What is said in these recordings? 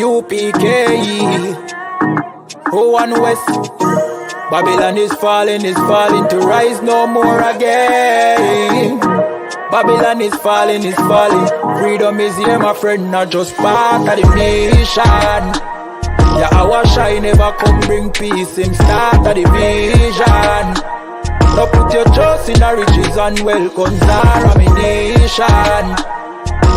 ISUPK. Oh, and West. Babylon is falling to rise no more again. Babylon is falling. Freedom is here, my friend, not just part of the nation. YAHANNA never come bring peace, him start of the vision. Now put your trust in the riches and wealth, guns are ammunition.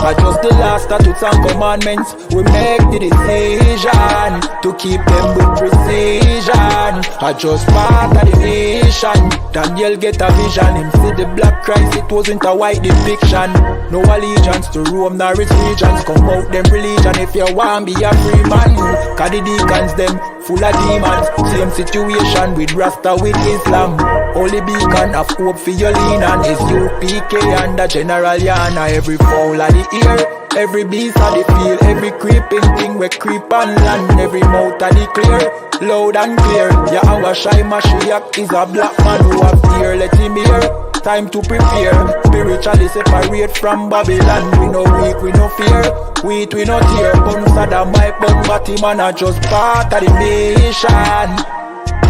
Just the last statutes and commandments, we make the decision to keep them with precision. Just part of the nation. Daniel get a vision, him see the black Christ, it wasn't a white depiction. No allegiance to Rome nor its regions, come out them religion if you want be a free man. Cause the deacons them full of demons, same situation with Rasta with Islam. Only beacon of hope for your lean on I.S.U.P.K and the General YAHANNA. Every fowl of the ear, every beast of the field, every creeping thing we creep on land, every mouth of the clear, loud and clear. YAHANNA is a black man who have ear, let him hear. Time to prepare, spiritually separate from Babylon. We no weak, we no fear, wheat we no tear. Bun Saddam, my bun Batman are just part of the nation.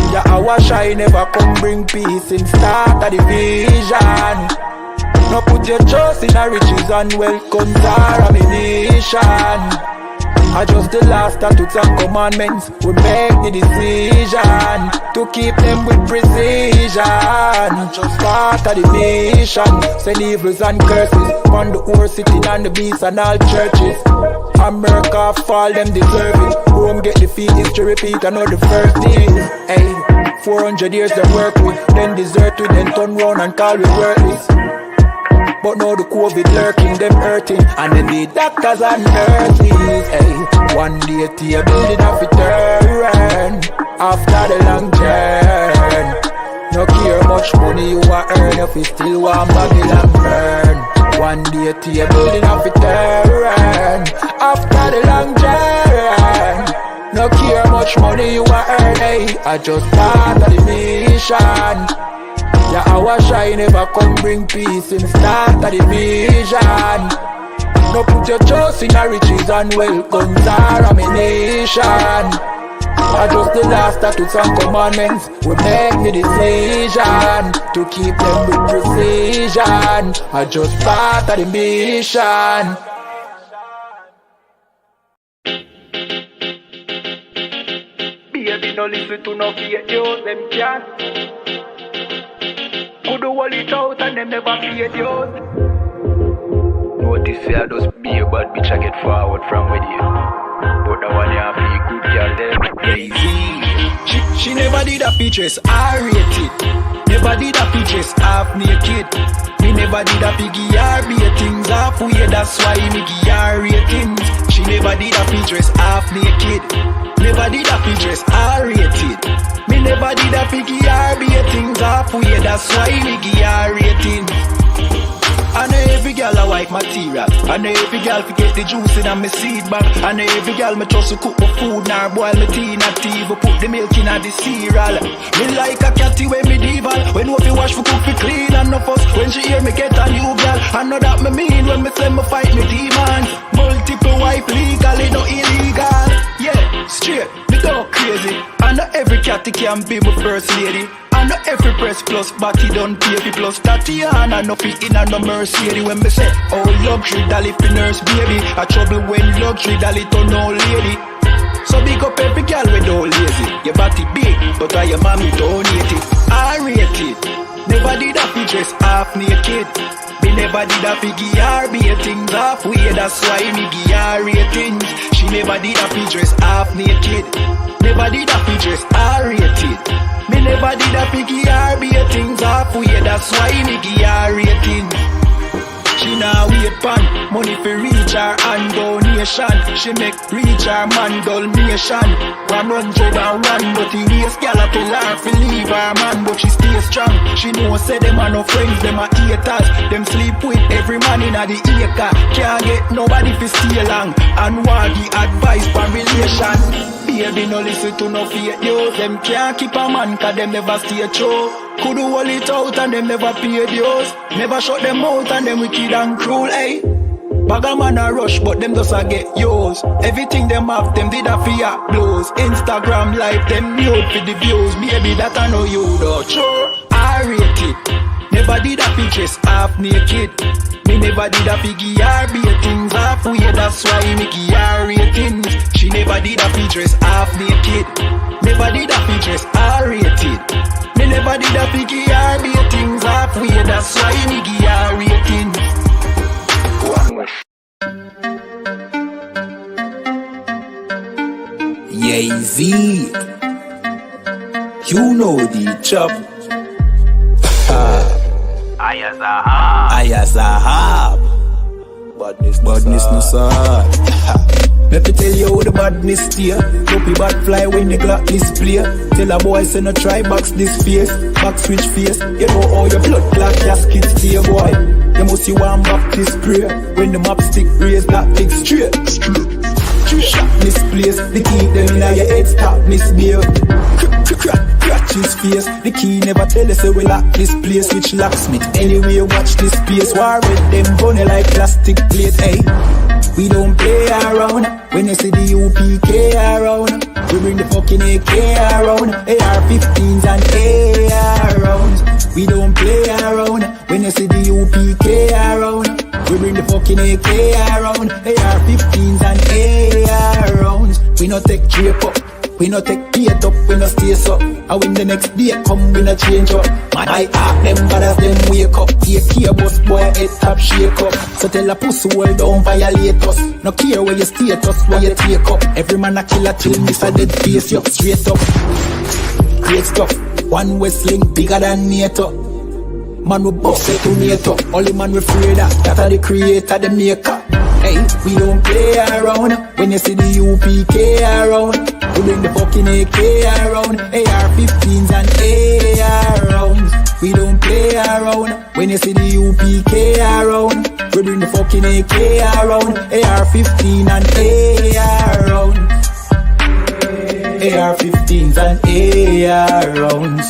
YAHANNA never come bring peace, in start of the vision. Now put your trust in the riches and wealth, guns are ammunition. Just the last statutes and commandments, we make the decision to keep them with precision. Just part of the nation, send evils and curses on the whole city and the beasts and all churches. America fall, them deserve it. Rome get defeat, history repeat, I know the first days. Hey, 400 years them work with, then desert with, then turn round and call we worthless. But now the COVID lurking, them hurting, and then the doctors and nurses. Hey, one day to your building of a turn after the long journey. No care much money you are earn if you still want Babylon burn. One day to your building of a turn after the long journey. No care much money you are earn. Hey, I just part of the mission. YAHANNA never come bring peace, in start of the vision. No put your trust in the riches and wealth, guns are ammunition. Just the last statutes and commandments, we make the decision to keep them with precision. Just part of the mission. Baby, no listen to no fake news, them can't. Could do all it out and them never paid yours. Notice I just be a bad bitch, I get forward from with you. But the one you have to be good girl them lazy. She never did a features, I rate it. Never did a features, half naked. Me never did a piggy R things halfway, that's why me give her ratings. She never did a features, half naked. Never did a features, I rated. Me never did a piggy RB things halfway, that's why me give her rating. I know every girl I like material. I know every girl forget the juice in my seed bag. I know every girl me trust to cook my food, nor boil my tea, not tea, but put the milk in the cereal. Me like a catty when medieval, when we wash for cook for clean and no fuss. When she hear me get a new girl, I know that me mean when me say me fight me demons. Multiple wife legally, no illegal. Yeah, straight, me go crazy. I know every catty can be my first lady. I know every press plus body done pay plus Tatiana no fit in and no mercy. When me say oh luxury dolly fi nurse baby, a trouble when luxury dolly turn old lady. So big up every girl we don't lazy. Your body big, but I your mommy donate it. I rate it. Never did a fi dress half naked. Me never did a fi give her things halfway, that's why me give her ratings. She never did a fi dress half naked. Never did a fi dress R rated. Me never did a fi give her things halfway, that's why me give her ratings. She now wait pan money for reach her and donation. She make reach her man donation. 100 and run, but the waist gal a tell her fi leave her man, but she stay strong. She know say them are no friends, them are haters. Them sleep with every man in the acre. Can't get nobody fi stay long and want the advice for relation. Baby, no listen to no fake news. Them can't keep a man cause them never stay true. Could do all it out and them never paid yours. Never shut them out and them wicked and cruel, eh? Bag a man a rush, but them just a get yours. Everything them have, them did a fear blows. Instagram live, them nude for the views. Baby, that I know you though. Sure, I rate it. Never did a pictures half naked. Me never did a figure ratings halfway. That's why me give her ratings. She never did a pictures half naked. Never did a pictures R rated. Me never did a figure ratings halfway. That's why me give her ratings. Yay-Z, you know the chop. I.S.U.P.K. Badness no sad. Let me tell you how the badness steer. Dopey bad fly when the Glock display. Tell a boy say no try box this face. Back switch face. You know how your blood clot casket stay boy. You must see one back this prayer. When the map stick raise that big straight. Shot misplaced. The key them in your head stop misbehaved. Scratch his face. The key never tell us we lock this place. Which locksmith anyway watch this place. War with them bunny like plastic plate. Hey, we don't play around. When you see the UPK around, we bring the fucking AK around. AR-15s and AR rounds. We don't play around. When you see the UPK around, we bring the fucking AK around. AR-15s and AR rounds. We no take drape up. We no take gate up, we no stay up. And when the next day come, we no change up. My heart them bad as them wake up. Take care bus boy, head top shake up. So tell a pussy well don't violate us. No care where you status, where you take up. Every man a killer till miss a dead face you straight up. Great stuff, one Westling bigger than NATO. Man we bust it to NATO. Only man we afraid of, that are the creator, the maker. Hey, we don't play around. When you see the UPK around, we bring the fucking AK around. AR-15s and AR rounds. We don't play around. When you see the UPK around, we bring the fucking AK around. AR-15 and AR rounds. AR-15s and AR rounds.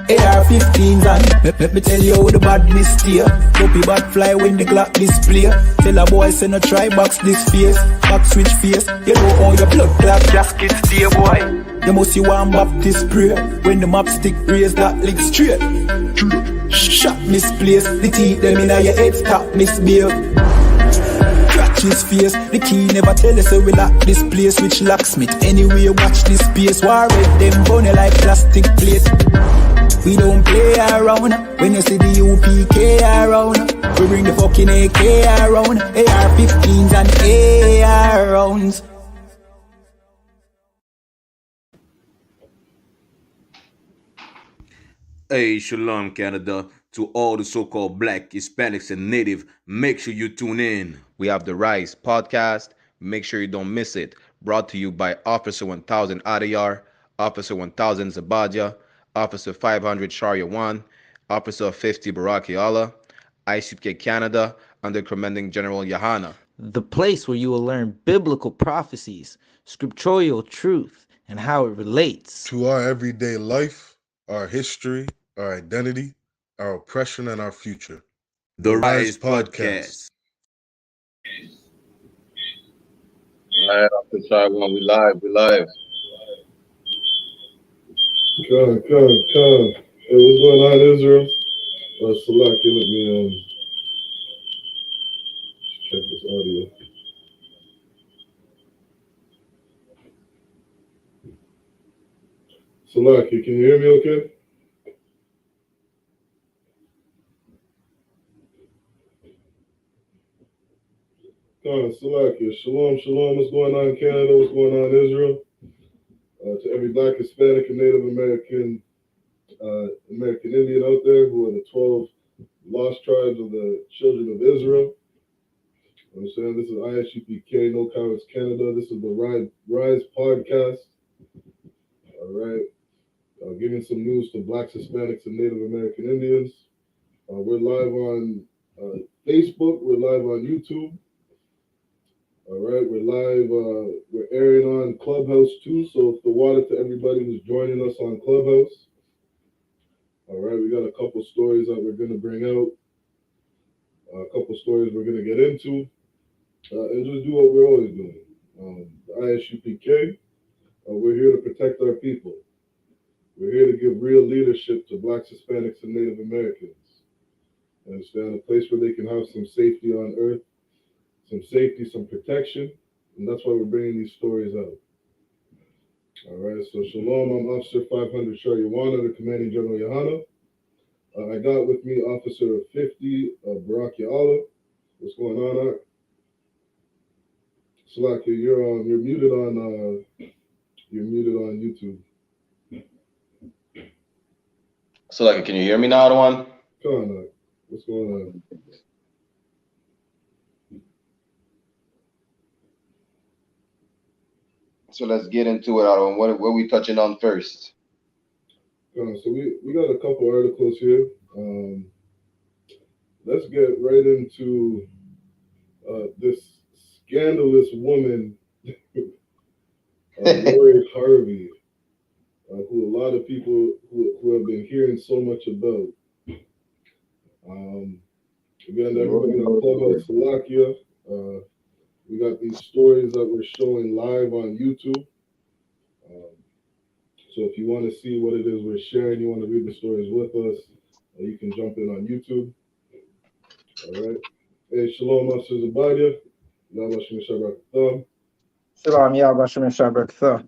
AR-15s and let me tell you how the badness steer. Dopey bad fly when the Glock display. Tell a boy say no try box this face. Back switch face. You know how your blood clot gasket stay boy. You must see one Baptist prayer. When the map stick raise that lick straight. Shot misplaced. The teeth them in your head stop misbehaved. Scratch his face. The key never tell us we lock this place. Which locksmith anyway watch this space. War with them bunny like plastic plate. We don't play around. When you see the UPK around, we bring the fucking AK around. AR-15s and AR rounds. Hey, Shalom, Canada. To all the so-called Black, Hispanics, and Native, make sure you tune in. We have the Rise podcast. Make sure you don't miss it. Brought to you by Officer 1000 Adiyar, Officer 1000 Zabadia, Officer 500 Sharia 1, Officer 50 Baraki Allah, I.S.U.P.K. Canada, under Commanding General YAHANNA. The place where you will learn biblical prophecies, scriptural truth, and how it relates to our everyday life, our history, our identity, our oppression, and our future. The Rise podcast. All right, off the side one, we live. Come. Hey, what's going on, Israel? Salaki, let me check this audio. Salaki, can you hear me okay? Salaki, shalom, what's going on, Canada? What's going on, Israel? To every Black, Hispanic, and Native American Indian out there who are the 12 lost tribes of the children of Israel. I'm saying this is I.S.U.P.K, No Comments Canada. This is the Rise podcast. All right. Giving some news to Blacks, Hispanics, and Native American Indians. We're live on Facebook. We're live on YouTube. All right, we're live. We're airing on Clubhouse too. So if the water to everybody who's joining us on Clubhouse. All right, we got a couple stories that we're going to bring out. A couple stories we're going to get into, and just do what we're always doing. The I.S.U.P.K, we're here to protect our people. We're here to give real leadership to Blacks, Hispanics, and Native Americans. Understand, a place where they can have some safety on earth, some safety, some protection, and that's why we're bringing these stories out. All right, so Shalom, I'm Officer 500 YAHANNA, the Commanding General YAHANNA. I got with me Officer 50 Barak Ya'ala. What's going on, Art? Slakia, you're muted on YouTube. Salakia, can you hear me now, Adawan? Come on, Art. What's going on? So let's get into it, Adawan. What are we touching on first? So we got a couple articles here. Let's get right into this scandalous woman, Lori Harvey, who a lot of people who have been hearing so much about. Again, everybody on Clubhouse Salakia, we got these stories that we're showing live on YouTube. So if you want to see what it is we're sharing, you want to read the stories with us, you can jump in on YouTube. All right. Hey, Shalom, Officer Zabadia. Yabashim Shabbat. Shalom, Yahweh Shabbat.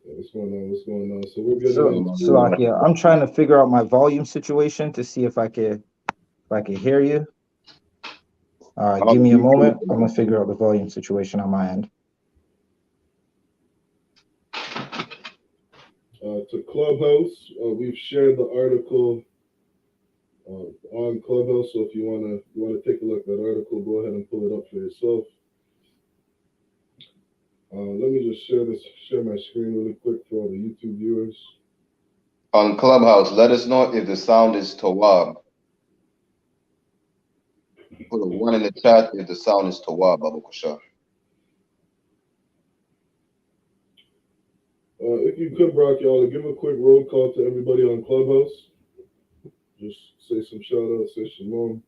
What's going on? What's going on? So we're getting into Salakia, I'm trying to figure out my volume situation to see if I can hear you. Give me a moment. I'm gonna figure out the volume situation on my end. to Clubhouse. We've shared the article on Clubhouse, so if you wanna take a look at that article, go ahead and pull it up for yourself. Let me just share my screen really quick for all the YouTube viewers. On Clubhouse, let us know if the sound is Tawab. Put a 1 in the chat if the sound is Tawab, Abu Kusha. If you could, Brock, y'all, give a quick roll call to everybody on Clubhouse. Just say some shout outs, say shalom.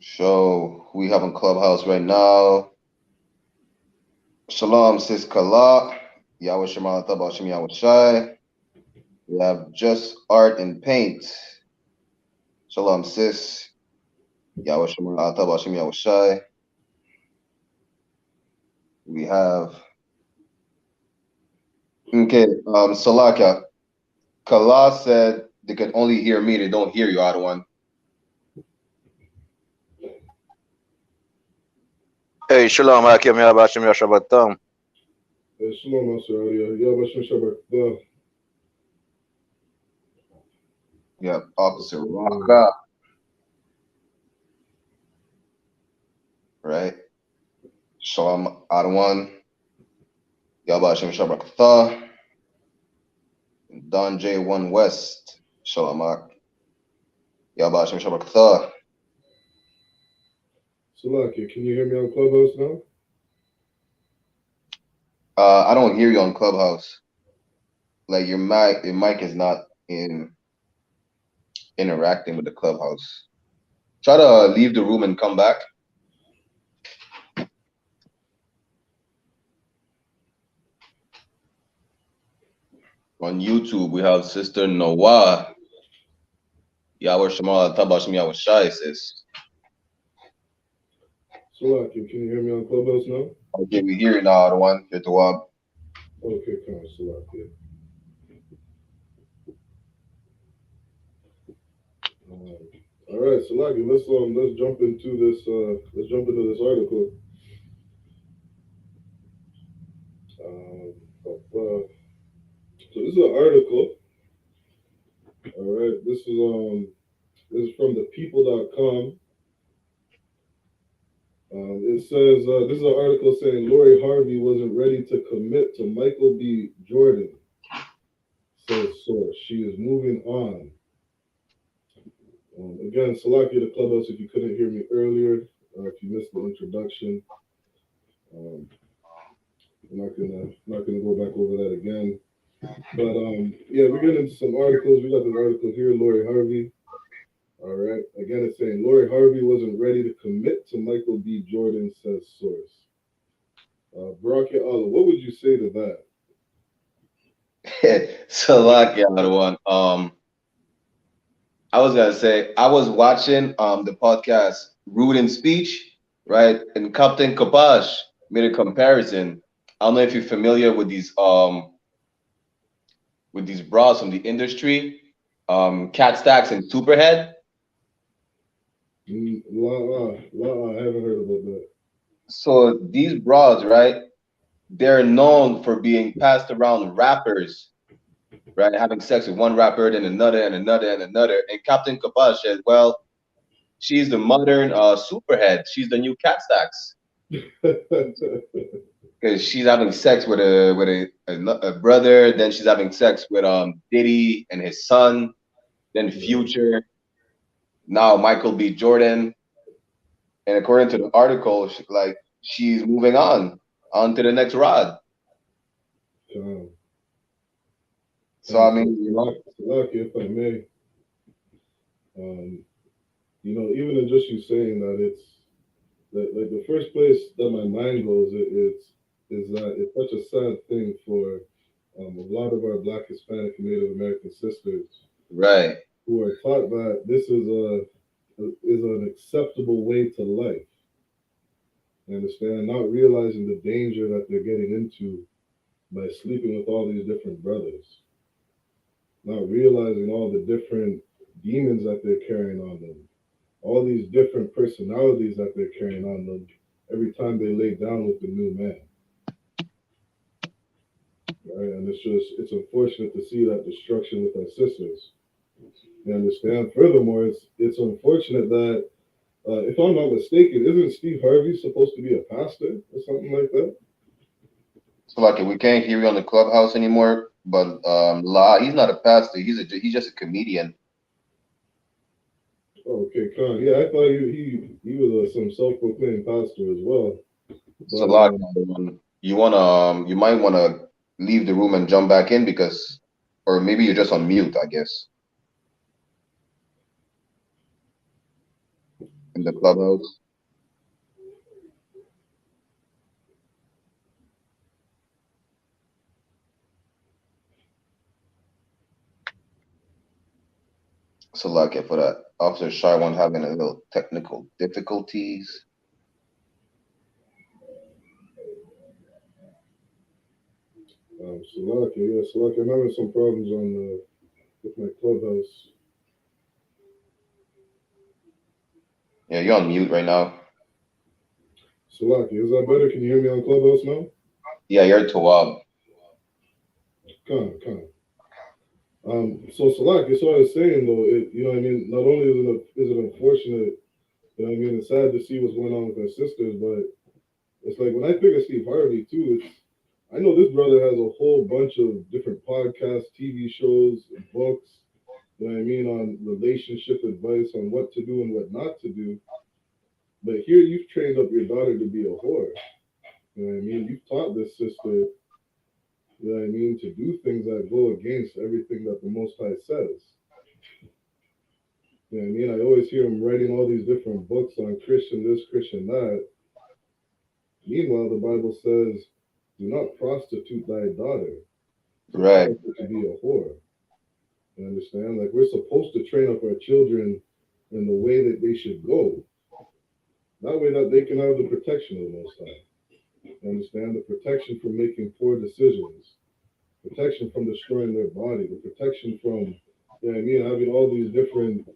So we have on Clubhouse right now. Shalom, sis Kala. Yahweh Shema Tabah Shem Yahweh Shai. We have Just Art and Paint. Shalom, sis. Yahweh Shema Tabah Shem Yahweh Shai. We have Salaka. Kala said they can only hear me, they don't hear you, Adawan. Hey, Shalom, Hakim Yabashim Yashabatam. Shalom, Master Adia. Yabashim Shabbat. Yeah, Officer Raka. Right. Shalom, Adawan. Yabashim Shabbat. Don J1 West. Shalom, Yabashim Shabbat. Salaki, can you hear me on Clubhouse now? I don't hear you on Clubhouse. Like your mic is not interacting with the Clubhouse. Try to leave the room and come back. On YouTube, we have Sister Noah. Yahweh Shema Tabashim Yahweh Shai says. Salaki, can you hear me on Clubhouse now? Okay, we hear you now, the one. Here to Wab. Okay, come on, Salaki. All right, Salaki, let's jump into this article. So this is an article. All right, this is from the people.com. It says this is an article saying Lori Harvey wasn't ready to commit to Michael B. Jordan, says source. She is moving on. Again, Salaki, the Clubhouse, if you couldn't hear me earlier, if you missed the introduction, I'm not gonna go back over that again. But yeah, we're getting into some articles. We got this article here, Lori Harvey. All right. Again, it's saying Lori Harvey wasn't ready to commit to Michael B. Jordan, says source. Barack Allah, what would you say to that? So like the other one. I was gonna say I was watching the podcast Rude in Speech, right? And Captain Kapash made a comparison. I don't know if you're familiar with these bras from the industry, Cat Stacks and Superhead. I haven't heard about that. So these bras, right? They're known for being passed around rappers, right? Having sex with one rapper, then another, and another, and another. And Captain Kapash said, well, she's the modern Superhead. She's the new Cat Stacks. Because she's having sex with a brother, then she's having sex with Diddy and his son, then Future, now Michael B. Jordan, and according to the article, she's moving on to the next rod. So I mean, Lucky, if I may, even in just you saying that, it's like the first place that my mind goes, is that it's such a sad thing for a lot of our Black, Hispanic, and Native American sisters, right, who are taught that this is an acceptable way to life. You understand? Not realizing the danger that they're getting into by sleeping with all these different brothers. Not realizing all the different demons that they're carrying on them, all these different personalities that they're carrying on them every time they lay down with the new man. Right? And it's unfortunate to see that destruction with our sisters. You understand? Furthermore, it's unfortunate that, if I'm not mistaken, isn't Steve Harvey supposed to be a pastor or something like that? so like we can't hear you on the clubhouse anymore. But he's not a pastor. He's just a comedian. Okay, Khan. Yeah, I thought he was some self-proclaimed pastor as well. So But you might wanna leave the room and jump back in because, or maybe you're just on mute, I guess, in the clubhouse. So for that, Officer Sharwan having a little technical difficulties. Salaki, I'm having some problems with my clubhouse. Yeah, you're on mute right now. Salaki, is that better? Can you hear me on clubhouse now? Yeah, you're Tawab. Khan. So Salaki, so I was saying though, what I mean, not only is it unfortunate, I mean, it's sad to see what's going on with our sisters, but it's like when I think of Steve Harvey too, I know this brother has a whole bunch of different podcasts, TV shows, books, you know what I mean, on relationship advice, on what to do and what not to do. But here you've trained up your daughter to be a whore. You know what I mean? You've taught this sister, you know what I mean, to do things that go against everything that the Most High says. You know what I mean? I always hear him writing all these different books on Christian this, Christian that. Meanwhile, the Bible says, do not prostitute thy daughter. Right. To be a whore. You understand? Like, we're supposed to train up our children in the way that they should go. That way that they can have the protection of the Most High. You understand? The protection from making poor decisions. Protection from destroying their body. The protection from, you know what I mean, having all these different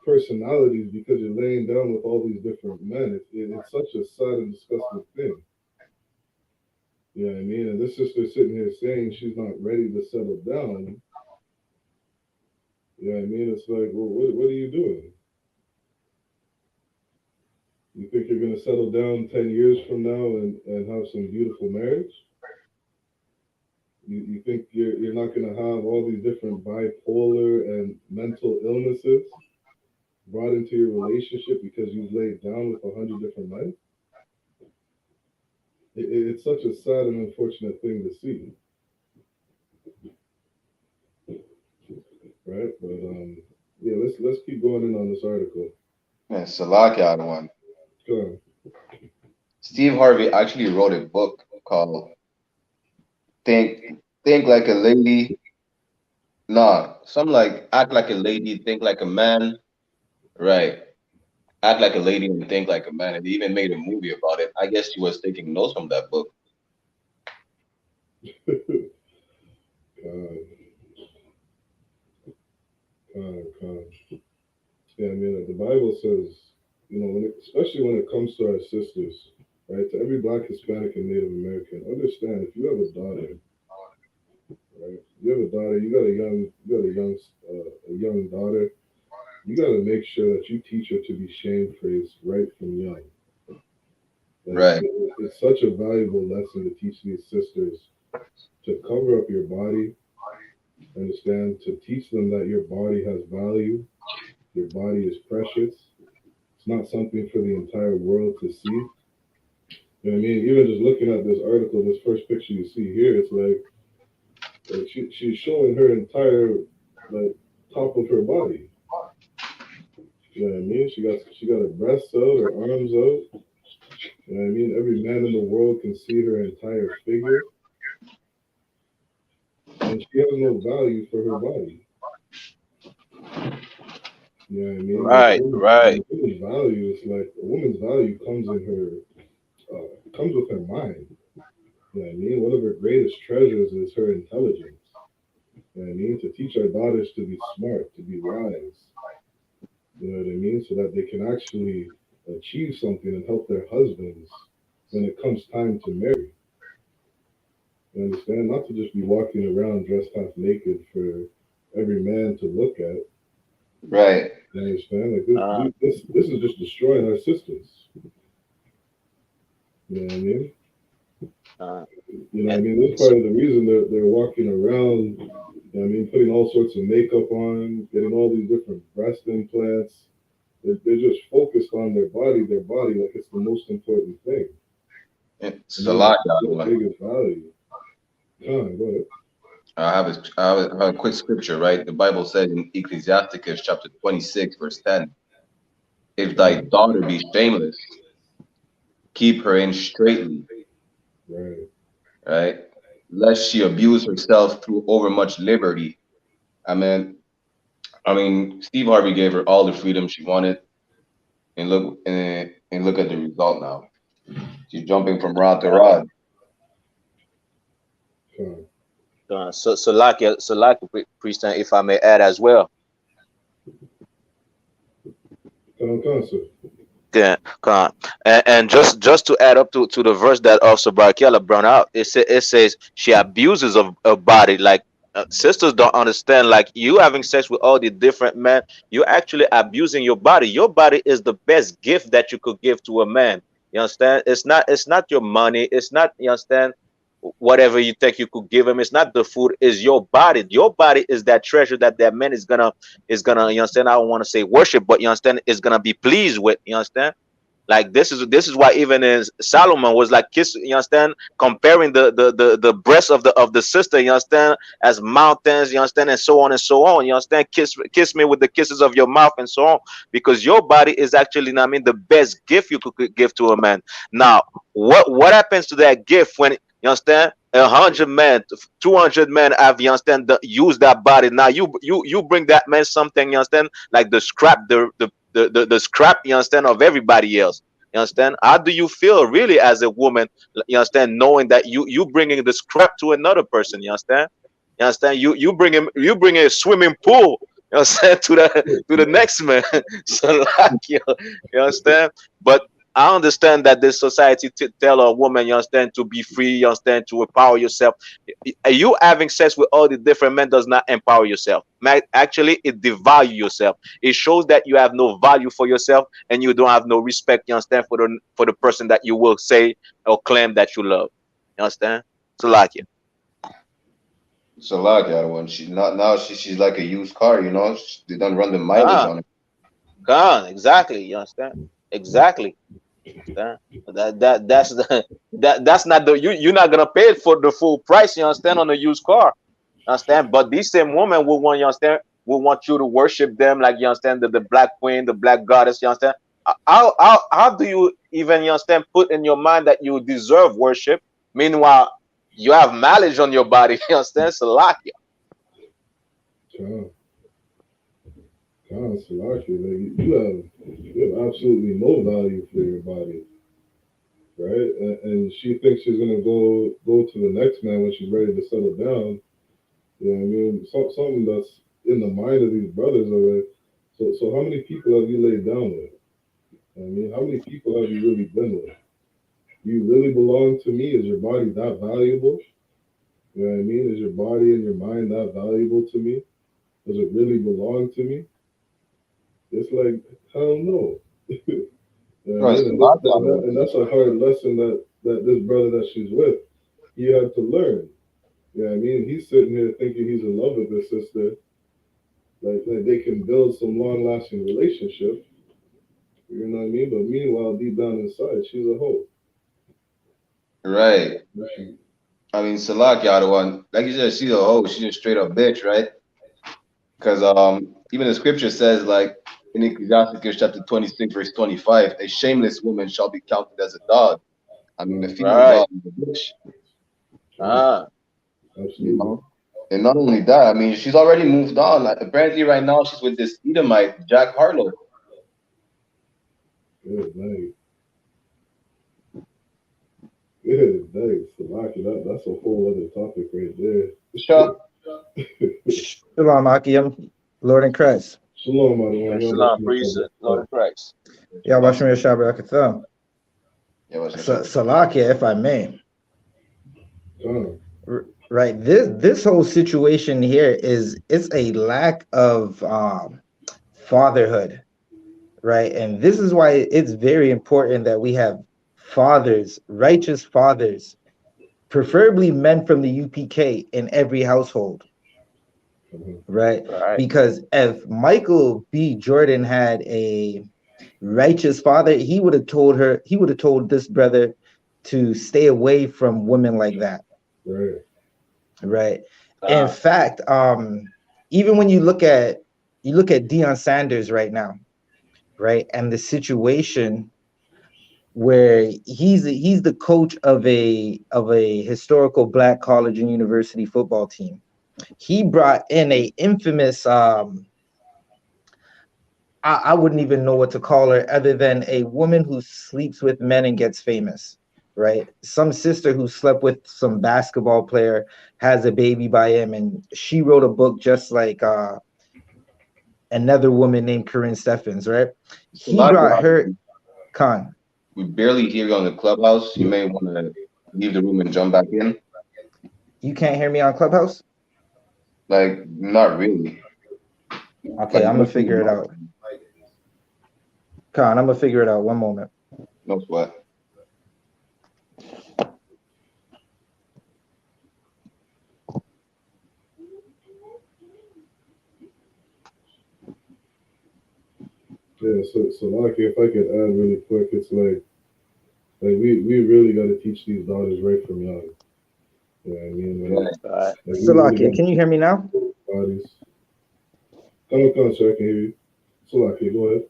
personalities because you're laying down with all these different men. It's such a sad and disgusting thing. You know what I mean? And this sister sitting here saying she's not ready to settle down. You know what I mean? It's like, well, what are you doing? You think you're going to settle down 10 years from now and have some beautiful marriage? You think you're not going to have all these different bipolar and mental illnesses brought into your relationship because you've laid down with 100 different men? It's such a sad and unfortunate thing to see. Right? But let's keep going in on this article. Man, Salakia one. Go on. Steve Harvey actually wrote a book called Think Like a Lady. Nah, something like Act Like a Lady, Think Like a Man. Right. Act Like a Lady and Think Like a Man. And he even made a movie about it. I guess he was taking notes from that book. Yeah, I mean, the Bible says, especially when it comes to our sisters, right? To every Black, Hispanic, and Native American, understand if you have a daughter, right? You have a daughter, you got a young daughter. You got to make sure that you teach her to be shame-faced right from young. Right. It's such a valuable lesson to teach these sisters to cover up your body. Understand, to teach them that your body has value, your body is precious. It's not something for the entire world to see. You know what I mean? Even just looking at this article, this first picture you see here, it's like she's showing her entire top of her body. You know what I mean? She got her breasts out, her arms out. You know what I mean? Every man in the world can see her entire figure. And she has no value for her body. You know what I mean? Right. A woman's value is like a woman's value comes with her mind. You know what I mean? One of her greatest treasures is her intelligence. You know what I mean? To teach our daughters to be smart, to be wise. You know what I mean? So that they can actually achieve something and help their husbands when it comes time to marry. You understand? Not to just be walking around dressed half naked for every man to look at. Right. You understand? Like this is just destroying our sisters. You know what I mean? You know what I mean? This is part of the reason they're walking around, you know what I mean, putting all sorts of makeup on, getting all these different breast implants. They're just focused on their body like it's the most important thing. It's a lot. The biggest value. Go ahead. I have a quick scripture, right? The Bible says in Ecclesiasticus chapter 26, verse 10, if thy daughter be shameless, keep her in straitly. Right? Lest she abuse herself through overmuch liberty. I mean, Steve Harvey gave her all the freedom she wanted, and look at the result now. She's jumping from rod to rod. So like priest, if I may add as well. Yeah, and just to add up to the verse that also Barakiela brought out, it says she abuses of her body. Like sisters don't understand. Like you having sex with all the different men, you're actually abusing your body. Your body is the best gift that you could give to a man. You understand? It's not your money. It's not, you understand, whatever you think you could give him. It's not the food, is your body. Your body is that treasure that man is gonna you understand, I don't want to say worship, but you understand, is gonna be pleased with. You understand? Like this is why even in Solomon was like kiss, you understand, comparing the breast of the sister, you understand, as mountains, you understand, and so on and so on. You understand? Kiss me with the kisses of your mouth and so on, because your body is actually, I mean, the best gift you could give to a man. Now, what happens to that gift when, you understand, 100 men, 200 men have, you understand, use that body? Now you bring that man something, you understand, like the scrap, the scrap, you understand, of everybody else. You understand? How do you feel really as a woman, you understand, knowing that you bringing the scrap to another person? You understand? You understand? You bring a swimming pool, you understand, to the next man. So like, you understand? But I understand that this society tell a woman, you understand, to be free, you understand, to empower yourself. You having sex with all the different men does not empower yourself. Actually, it devalue yourself. It shows that you have no value for yourself and you don't have no respect, you understand, for the person that you will say or claim that you love. You understand? So like it. So like that one. She's like a used car, you know. They don't run the mileage on it. Exactly. You understand? Exactly. That's not the, you're not gonna pay it for the full price, you understand, on a used car. You understand? But this same woman will want, you understand, will want you to worship them, like you understand the black queen, the black goddess. You understand? How do you even, you understand, put in your mind that you deserve worship? Meanwhile, you have mileage on your body. You understand? Salakia. Salakia, like you have absolutely no value for your body, right? And she thinks she's gonna go to the next man when she's ready to settle down. You know what I mean? Something that's in the mind of these brothers already. So how many people have you laid down with? I mean, how many people have you really been with? Do you really belong to me? Is your body that valuable? You know what I mean? Is your body and your mind that valuable to me? Does it really belong to me? It's like, hell no. You know what I mean? And that's a hard lesson that this brother that she's with, he had to learn. You know what I mean? He's sitting here thinking he's in love with his sister. Like they can build some long-lasting relationship. You know what I mean? But meanwhile, deep down inside, she's a hoe. Right. I mean, Salakia, the one, like you said, she's a hoe. She's a straight up bitch, right? Because even the scripture says, like in Ecclesiastes chapter 26, verse 25, a shameless woman shall be counted as a dog. I mean, the female dog is a bitch. You know? And not only that, I mean, she's already moved on. Like, apparently, right now, she's with this Edomite, Jack Harlow. Good night. Good night, Salaki. That's a whole other topic right there. Sure. Shalom, Akim, Lord in Christ. Shalom, my Shalom, priest, Lord in Christ. Yeah, Bashmir Shabbat. Salakia, if I may. Right, this whole situation here it's a lack of fatherhood, right? And this is why it's very important that we have fathers, righteous fathers, preferably men from the UPK in every household, right? Because if Michael B. Jordan had a righteous father, he would have told this brother to stay away from women like that. Right. In fact, even when you look at Deion Sanders right now, right, and the situation where he's the coach of a historical black college and university football team. He brought in a infamous I wouldn't even know what to call her other than a woman who sleeps with men and gets famous, right? Some sister who slept with some basketball player has a baby by him, and she wrote a book just like another woman named Corinne Steffens, right? He brought her, Khan. We barely hear you on the clubhouse. You may want to leave the room and jump back in. You can't hear me on Clubhouse? Like, not really. Okay, I'm gonna figure it out. Khan, I'm gonna figure it out. One moment. No sweat. Yeah, so like if I could add really quick, it's like we really got to teach these daughters right from young. You know what I mean? Like, Salakia, can you hear me now? Bodies. Come on, sir, I can hear you. Salakia, go ahead.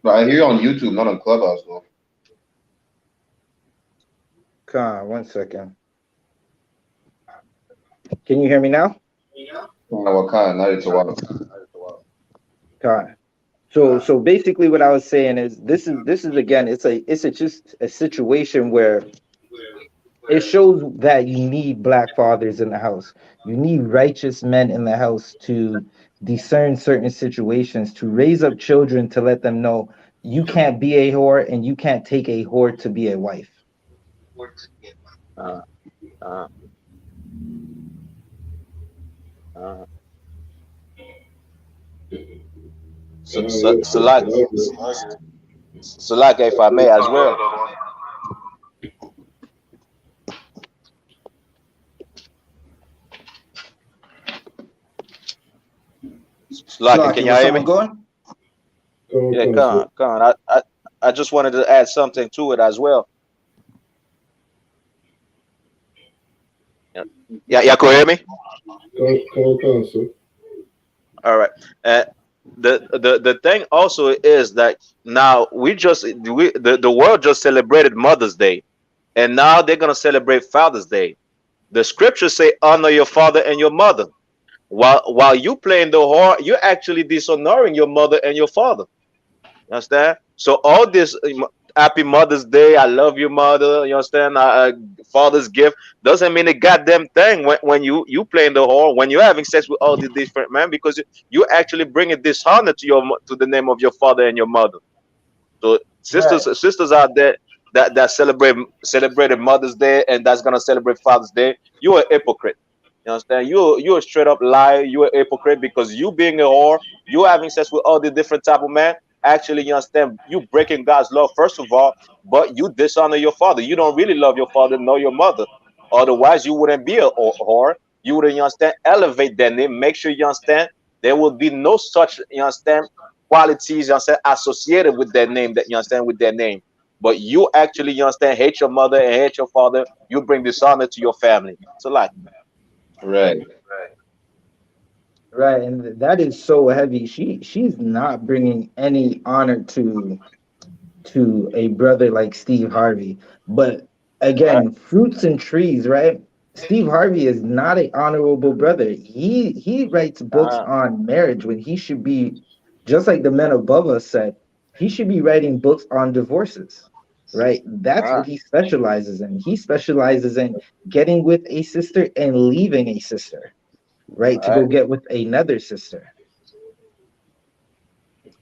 But I hear you on YouTube, not on Clubhouse, though. Khan, 1 second. Can you hear me now? What kind? Not it's a while. Khan. So basically what I was saying is this is again it's just a situation where it shows that you need black fathers in the house. You need righteous men in the house to discern certain situations, to raise up children, to let them know you can't be a whore and you can't take a whore to be a wife. Salak, if I may as well. Salak, can you hear me? Yeah, come on. I just wanted to add something to it as well. Yeah, can you hear me? Come on, sir. All right. The thing also is that now the world just celebrated Mother's Day, and now they're gonna celebrate Father's Day. The scriptures say honor your father and your mother. While you playing the whore, you're actually dishonoring your mother and your father. You understand? So all this happy Mother's Day, I love you, mother. You understand? Father's gift doesn't mean a goddamn thing when you playing the whore, when you're having sex with all these different men, because you actually bringing dishonor to to the name of your father and your mother. So Right. sisters out there that celebrated Mother's Day and that's gonna celebrate Father's Day, you're a hypocrite. You understand? You're a straight up liar. You're a hypocrite because you being a whore, you having sex with all the different type of men. Actually, you understand? You breaking God's law first of all, but you dishonor your father. You don't really love your father nor your mother. Otherwise, you wouldn't be a whore. You wouldn't, you understand? Elevate their name. Make sure you understand there will be no such, you understand, qualities, you understand, associated with their name, that you understand, with their name. But you actually, you understand, hate your mother and hate your father. You bring dishonor to your family. So like, Right. Right, and that is so heavy. She's not bringing any honor to a brother like Steve Harvey. But right? again, fruits and trees, right? Steve Harvey is not an honorable brother. He writes books Ah, on marriage when he should be, just like the men above us said, he should be writing books on divorces. Right? That's what ah, he specializes in. He specializes in getting with a sister and leaving a sister, right? To go right. get with another sister,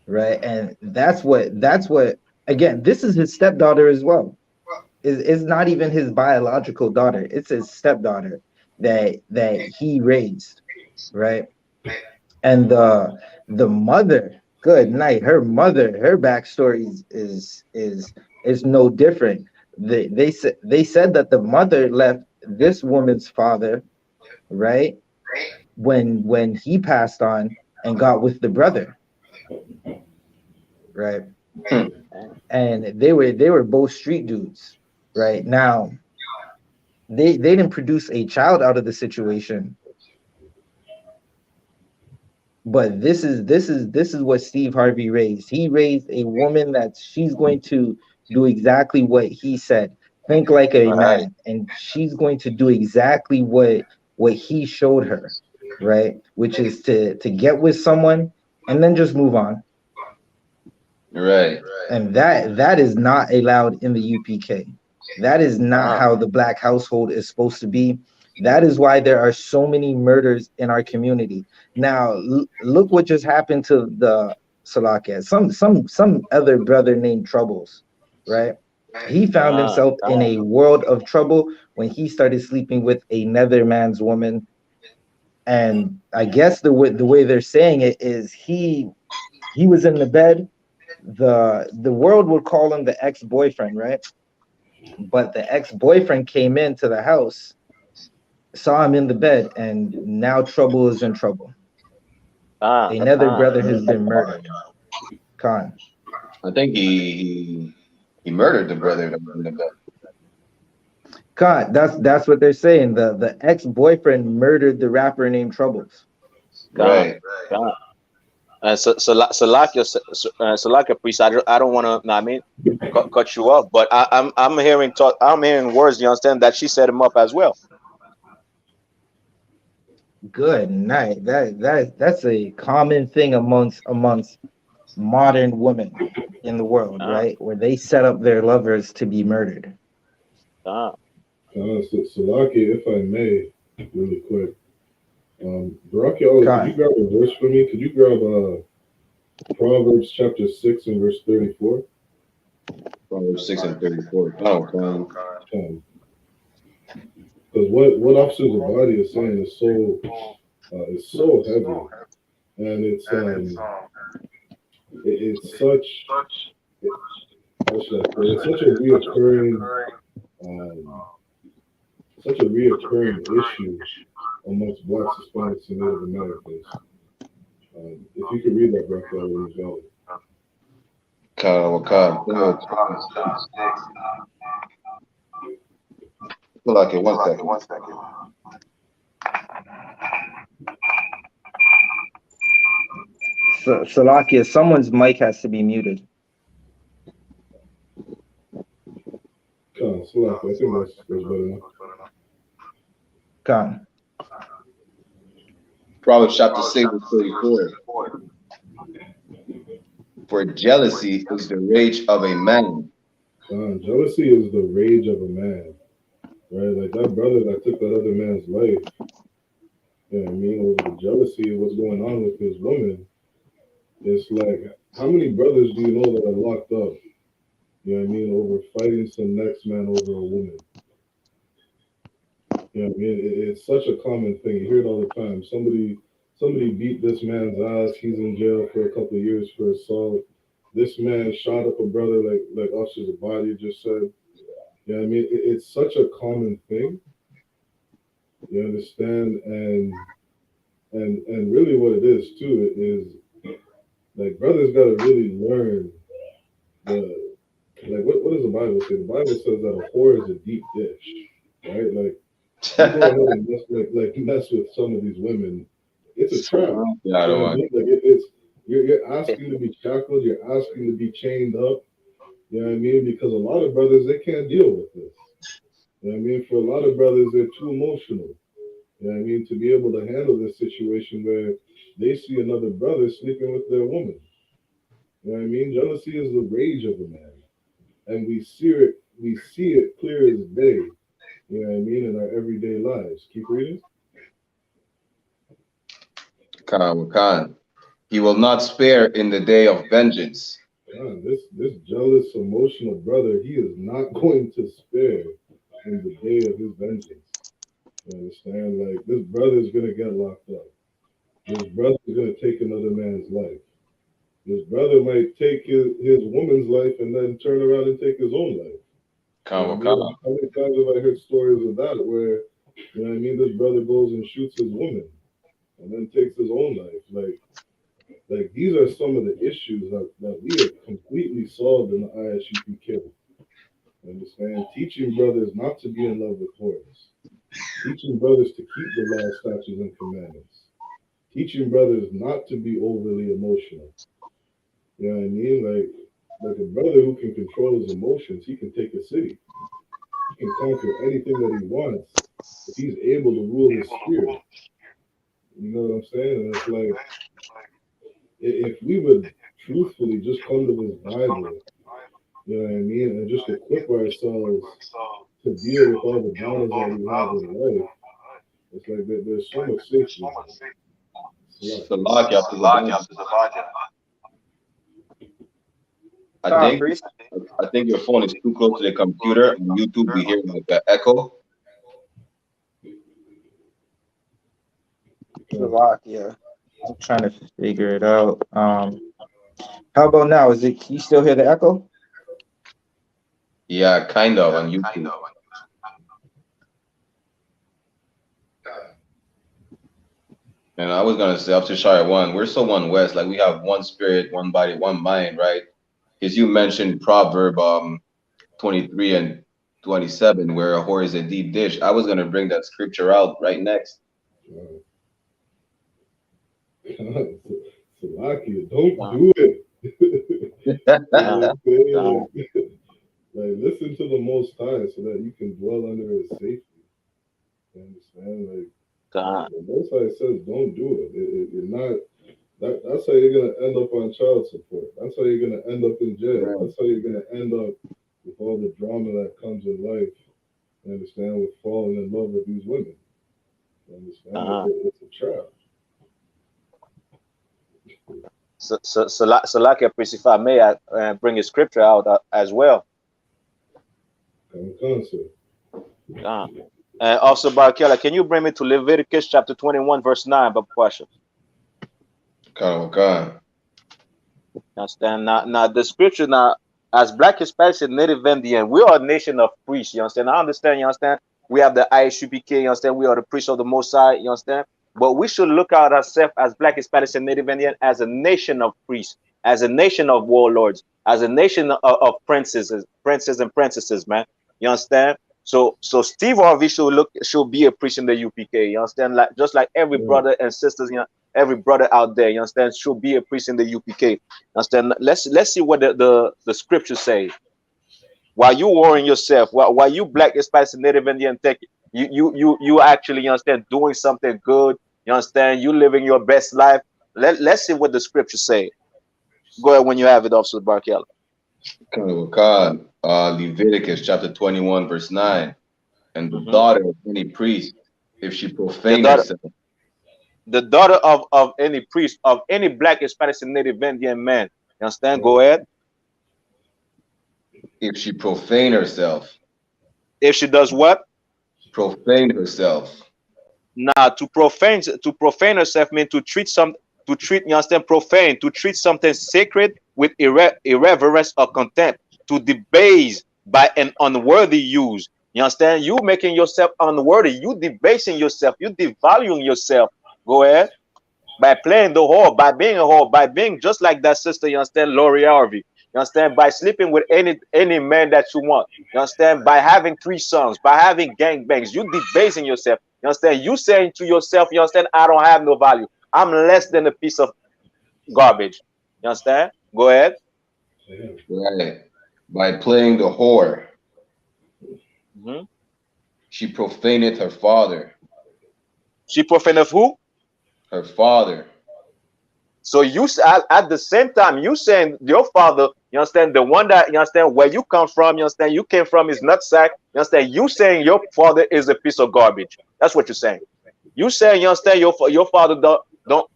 right? And that's what again, this is his stepdaughter as well. Is not even his biological daughter. It's his stepdaughter that he raised, right? And the mother, good night. Her mother, her backstory is no different. They said that the mother left this woman's father, right? When he passed on and got with the brother, right? Hmm. And they were both street dudes, right? Now they didn't produce a child out of the situation, but this is what Steve Harvey raised. He raised a woman that she's going to do exactly what he said. Think like a Right. man, and she's going to do exactly what he showed her, right? Which is to get with someone and then just move on. Right. And that is not allowed in the UPK. That is not Ah, how the black household is supposed to be. That is why there are so many murders in our community. Now, look what just happened to the Salakia. Some other brother named Troubles, right? He found ah, himself in ah, a world of trouble when he started sleeping with another man's woman. And I guess the way they're saying it is he was in the bed. The world would call him the ex-boyfriend, right? But the ex-boyfriend came into the house, saw him in the bed, and now trouble is in trouble. ah, Another ah. brother has been murdered. Khan. I think he murdered the brother that was in the bed. Khan, that's what they're saying. The ex-boyfriend murdered the rapper named Troubles. God, Right. God. Salakia priest, I don't want to, I mean, cut you off, but I'm hearing talk, I'm hearing words. You understand that she set him up as well. Good night. That's a common thing amongst modern women in the world, Ah, right? Where they set up their lovers to be murdered. ah. Salaki, if I may, really quick. Barakiala, could you Khan. grab a verse for me? Could you grab Proverbs chapter 6 and verse 34? Proverbs 6:34. Oh, Because what Officer Zabadi is saying is so heavy, and it's such how should I say, it's um, such a reoccurring issue amongst blacks, Hispanics, and Native Americans. If you could read that, Barakiala, when you got it. Proverbs 6. Like it 1 second. Salakia, someone's mic has to be muted. Salakia, I think that's better now. Come. Proverbs chapter 6, verse 34. For jealousy is the rage of a man. Jealousy is the rage of a man, right? Like that brother that took that other man's life. You know what I mean? Over the jealousy of what's going on with his woman. It's like, how many brothers do you know that are locked up? You know what I mean? Over fighting some next man over a woman. You know what I mean? It's such a common thing. You hear it all the time. Somebody beat this man's ass. He's in jail for a couple of years for assault. This man shot up a brother like Officer Zabadi just said. You know what I mean? It's such a common thing. You understand? And really what it is too is like brothers gotta really learn what does the Bible say? The Bible says that a whore is a deep dish, right? Like you go ahead and mess with some of these women, it's a trap. Yeah, I don't want. Like you're asking to be shackled, you're asking to be chained up. You know what I mean? Because a lot of brothers they can't deal with this. You know what I mean? For a lot of brothers, they're too emotional. You know what I mean? To be able to handle this situation where they see another brother sleeping with their woman. You know what I mean? Jealousy is the rage of a man. And we see it clear as day. You know what I mean? In our everyday lives. Keep reading. Khan. He will not spare in the day of vengeance. God, this jealous, emotional brother, he is not going to spare in the day of his vengeance. You understand? Like this brother is gonna get locked up. This brother is gonna take another man's life. This brother might take his woman's life and then turn around and take his own life. Come. How many times have I heard stories of that where, you know what I mean, this brother goes and shoots his woman and then takes his own life? Like these are some of the issues that we have completely solved in the I.S.U.P.K. Understand? Teaching brothers not to be in love with whores. Teaching brothers to keep the law, statutes, and commandments. Teaching brothers not to be overly emotional. You know what I mean? Like a brother who can control his emotions, he can take a city. He can conquer anything that he wants if he's able to rule his spirit. You know what I'm saying? And it's like, if we would truthfully just come to this Bible, you know what I mean, and just equip ourselves to deal with all the battles that we have in life, it's like there's so much safety. I think your phone is too close to the computer. On YouTube, we hear like an echo. Slovakia. I'm trying to figure it out. How about now? Can you still hear the echo? Yeah, kind of on YouTube. And I was gonna say up to Shire One, we're so one West, like we have one spirit, one body, one mind, right? Because you mentioned Proverb 23 and 27, where a whore is a deep dish. I was gonna bring that scripture out right next. Salakia, don't do it. Like, listen to the Most High so that you can dwell under His safety. You understand? Like, the Most High says, don't do it. You're not. That's how you're gonna end up on child support. That's how you're gonna end up in jail. Right. That's how you're gonna end up with all the drama that comes in life. You understand? With falling in love with these women. You understand? It's a trap. So like if I may bring a scripture out as well. Also, Barakela, can you bring me to Leviticus chapter 21, verse 9, Baba Pasha? Understand? Now the scripture now, as Black, Hispanics, and Native Indian, we are a nation of priests. You understand? I understand. You understand? We have the I.S.U.P.K. You understand? We are the priests of the Most High. You understand? But we should look at ourselves as Black, Hispanics, and Native Indian as a nation of priests, as a nation of warlords, as a nation of princes and princesses, man. You understand? So Steve Harvey should be a priest in the UPK. You understand? Like just like every brother and sisters, you know, every brother out there, you understand, should be a priest in the UPK. You understand? Let's see what the scriptures say. While you warring yourself, while you black, Hispanic, Native Indian, tech, you actually, you understand, doing something good. You understand? You living your best life. Let's see what the scriptures say. Go ahead when you have it, Officer Barkella. God, Leviticus chapter 21, verse 9. And the daughter of any priest, if she profane herself. The daughter of any priest, of any black, Hispanic, and Native Indian man. You understand? Go ahead. If she profane herself. If she does what? Profane herself. Now, to profane herself means to treat you understand, profane, to treat something sacred with irreverence or contempt, to debase by an unworthy use. You understand? You making yourself unworthy, you debasing yourself, you devaluing yourself. Go ahead. By playing the whore, by being a whore, by being just like that sister, you understand, Lori Harvey. You understand? By sleeping with any man that you want. You understand? By having 3 sons, by having gangbangs, you debasing yourself. You understand? You saying to yourself, you understand, I don't have no value. I'm less than a piece of garbage. You understand? Go ahead. Right. By playing the whore. She profaneth her father. She profaneth who? Her father. So you at the same time, you saying your father, you understand, the one that, you understand, where you come from, you understand, you came from is nutsack, you understand, you saying your father is a piece of garbage. That's what you're saying. You saying, you understand, your father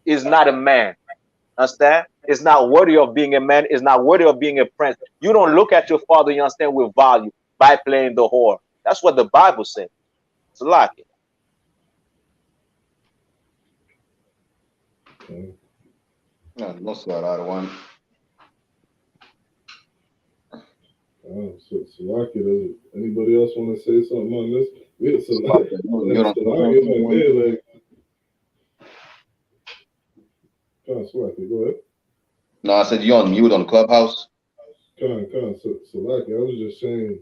is not a man. Understand? Is not worthy of being a man, is not worthy of being a prince. You don't look at your father, you understand, with value by playing the whore. That's what the Bible says. It's like it. No sweat out of one. So Salaki, does anybody else want to say something on this? Salaki, go ahead. No, I said you on mute on Clubhouse. So Salaki, I was just saying,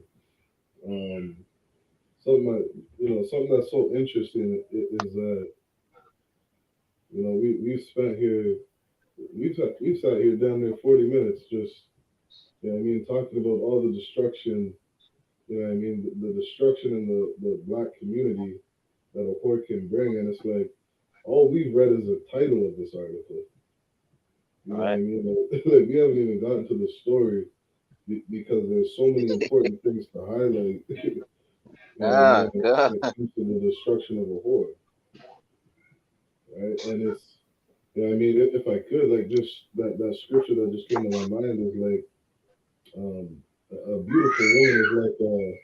something that's so interesting is that, we've sat here down there 40 minutes just, talking about all the destruction, the destruction in the black community that a whore can bring, and it's like all we've read is the title of this article. You know what I mean? Like, we haven't even gotten to the story because there's so many important things to highlight. When it comes to the destruction of a whore, right? And it's, if I could, like, just that scripture that just came to my mind is like, a beautiful woman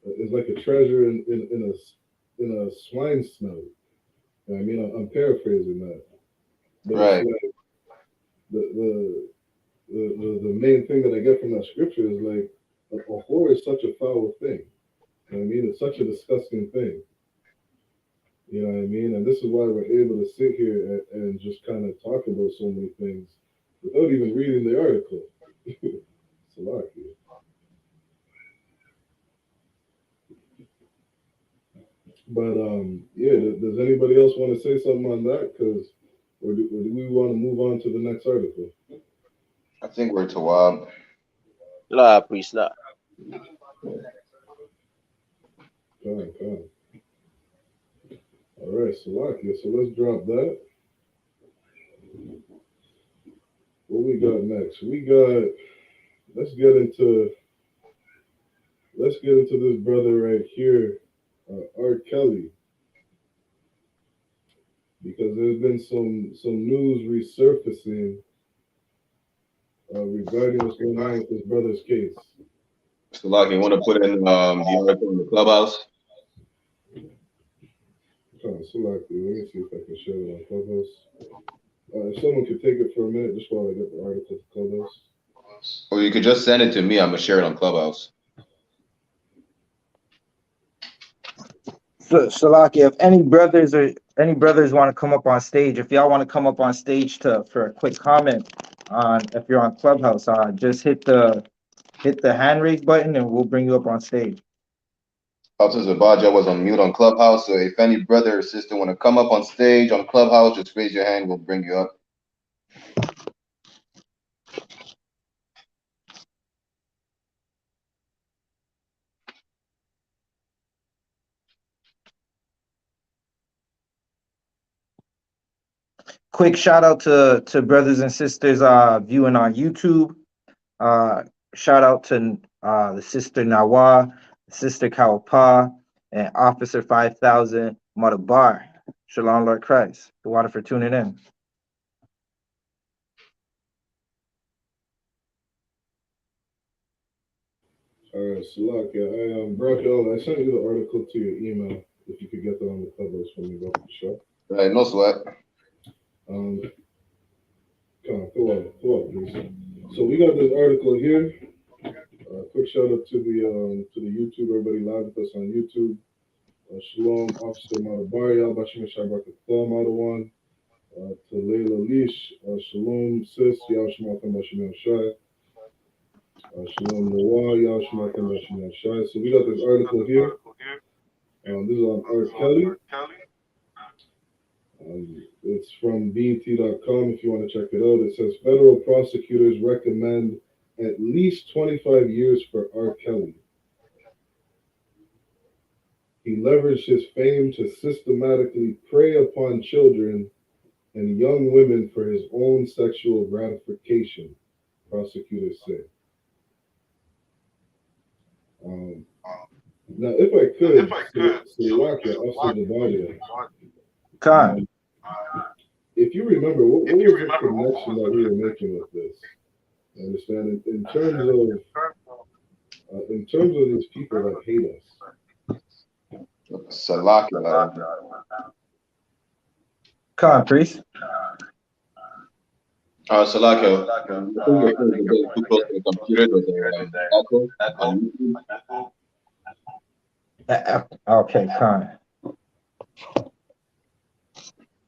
is like a treasure in a swine snout. I'm paraphrasing that, but right. It's like the main thing that I get from that scripture is like a whore is such a foul thing. It's such a disgusting thing. You know what I mean? And this is why we're able to sit here and just kind of talk about so many things without even reading the article. Salaki. But does anybody else want to say something on that? Or do we want to move on to the next article? I think we're Tawab. La priest la. Fine. All right, Salakia. So let's drop that. What we got next? Let's get into this brother right here, R. Kelly, because there's been some news resurfacing regarding what's going on with this brother's case. Salaki, you want to put in the article in the Clubhouse? Salaki, let me see if I can share it on Clubhouse. If someone could take it for a minute just while I get the article to Clubhouse. Or you could just send it to me. I'm gonna share it on Clubhouse. So, Shalaki, if any brothers want to come up on stage, if y'all want to come up on stage for a quick comment on, if you're on Clubhouse, just hit the hand raise button and we'll bring you up on stage. Officer Zabaja was on mute on Clubhouse, so if any brother or sister want to come up on stage on Clubhouse, just raise your hand. We'll bring you up. Quick shout out to brothers and sisters viewing on YouTube. Shout out to the sister Nawa, sister Kawapa, and Officer 5000 Madabar. Shalom, Lord Christ. The water for tuning in. All right, Salak, yeah, brought y'all. I sent you the article to your email. If you could get that on the Clubhouse for me, bro, for sure. Right, no sweat. Come on, go up, please. So we got this article here. Quick shout out to the YouTube, everybody live with us on YouTube. Shalom, Officer Madabaria, Bashima Shabrakata Madawan, to Layla Leash, Shalom, Sis, Yashmakan Bashima Shai, Shalom Noah, Yashmakan Bashima Shai. So we got this article here. This is on R. Kelly. It's from BET.com if you want to check it out. It says federal prosecutors recommend at least 25 years for R. Kelly. He leveraged his fame to systematically prey upon children and young women for his own sexual gratification, prosecutors say. Now, if I could, Salaka, Officer Zabadia, if you remember, what was the connection that we were making with this? You understand? In terms of these people that hate us. Salaka. Come on, priest. Salaka. I think your phone is a bit too close to the computer. There's an echo. Okay, Khan.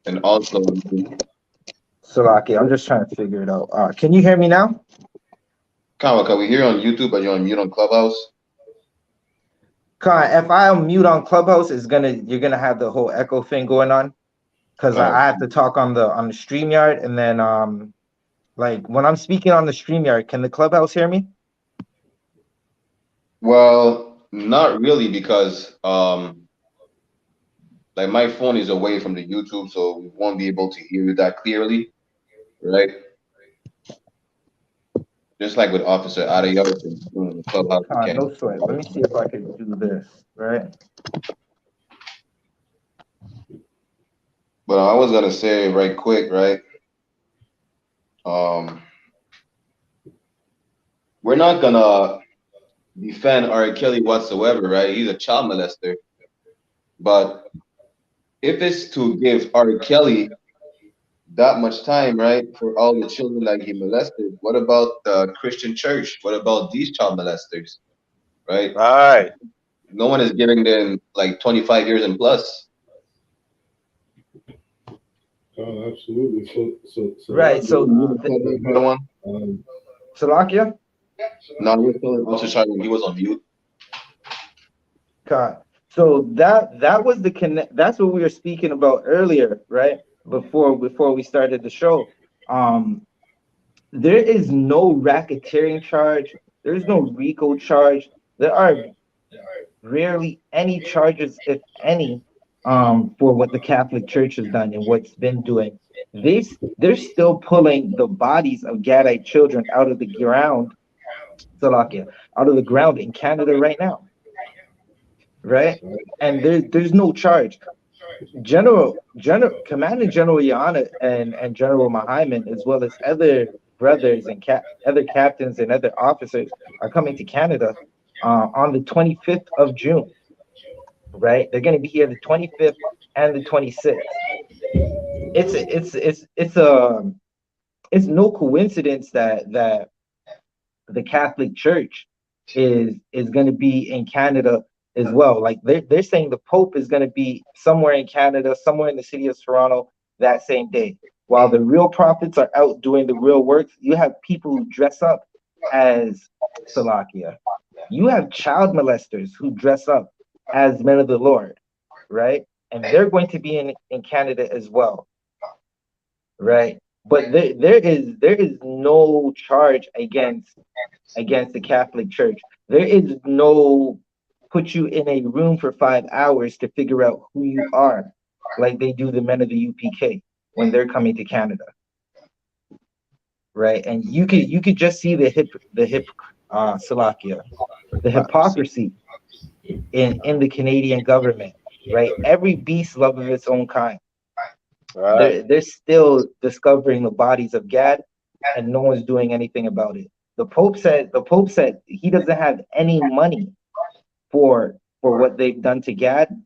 And also, Salaki, I'm just trying to figure it out. Can you hear me now? Kawaka, we hear you on YouTube, but you're on mute on Clubhouse. Khan, if I mute on Clubhouse, you're gonna have the whole echo thing going on, because I have to talk on the StreamYard, and then like when I'm speaking on the StreamYard, can the Clubhouse hear me? Well, not really, because like my phone is away from the YouTube, so we won't be able to hear you that clearly, right? Just like with Officer Adayar in the Clubhouse. No sweat. Let me see if I can do this, right? But I was gonna say right quick, right? We're not gonna defend R. Kelly whatsoever, right? He's a child molester. But if it's to give R. Kelly that much time, right, for all the children that he molested, what about the Christian church? What about these child molesters, right? Right. No one is giving them like 25 years and plus. Oh, absolutely. So right. So Salakia? No, we're still also trying. He was on mute. God. So that was the connect. That's what we were speaking about earlier, right? Before we started the show. There is no racketeering charge. There's no RICO charge. There are rarely any charges, if any, for what the Catholic Church has done and what's been doing. They're still pulling the bodies of Gadite children out of the ground, Salakia, out of the ground in Canada right now. Right? And there's no charge. Commanding General YAHANNA and General Mahaiman, as well as other brothers and other captains and other officers, are coming to Canada on the 25th of June. Right? They're going to be here the 25th and the 26th. It's no coincidence that the Catholic Church is going to be in Canada as well. Like they're saying the Pope is going to be somewhere in Canada, somewhere in the city of Toronto that same day. While the real prophets are out doing the real work, you have people who dress up as Salakia. You have child molesters who dress up as men of the Lord, right? And they're going to be in Canada as well, right? But there is no charge against the Catholic Church. There is no put you in a room for 5 hours to figure out who you are, like they do the men of the UPK when they're coming to Canada, right? And you could just see Salakia, the hypocrisy in the Canadian government, right? Every beast loveth its own kind. Right. They're still discovering the bodies of Gad, and no one's doing anything about it. The Pope said he doesn't have any money for what they've done to Gad.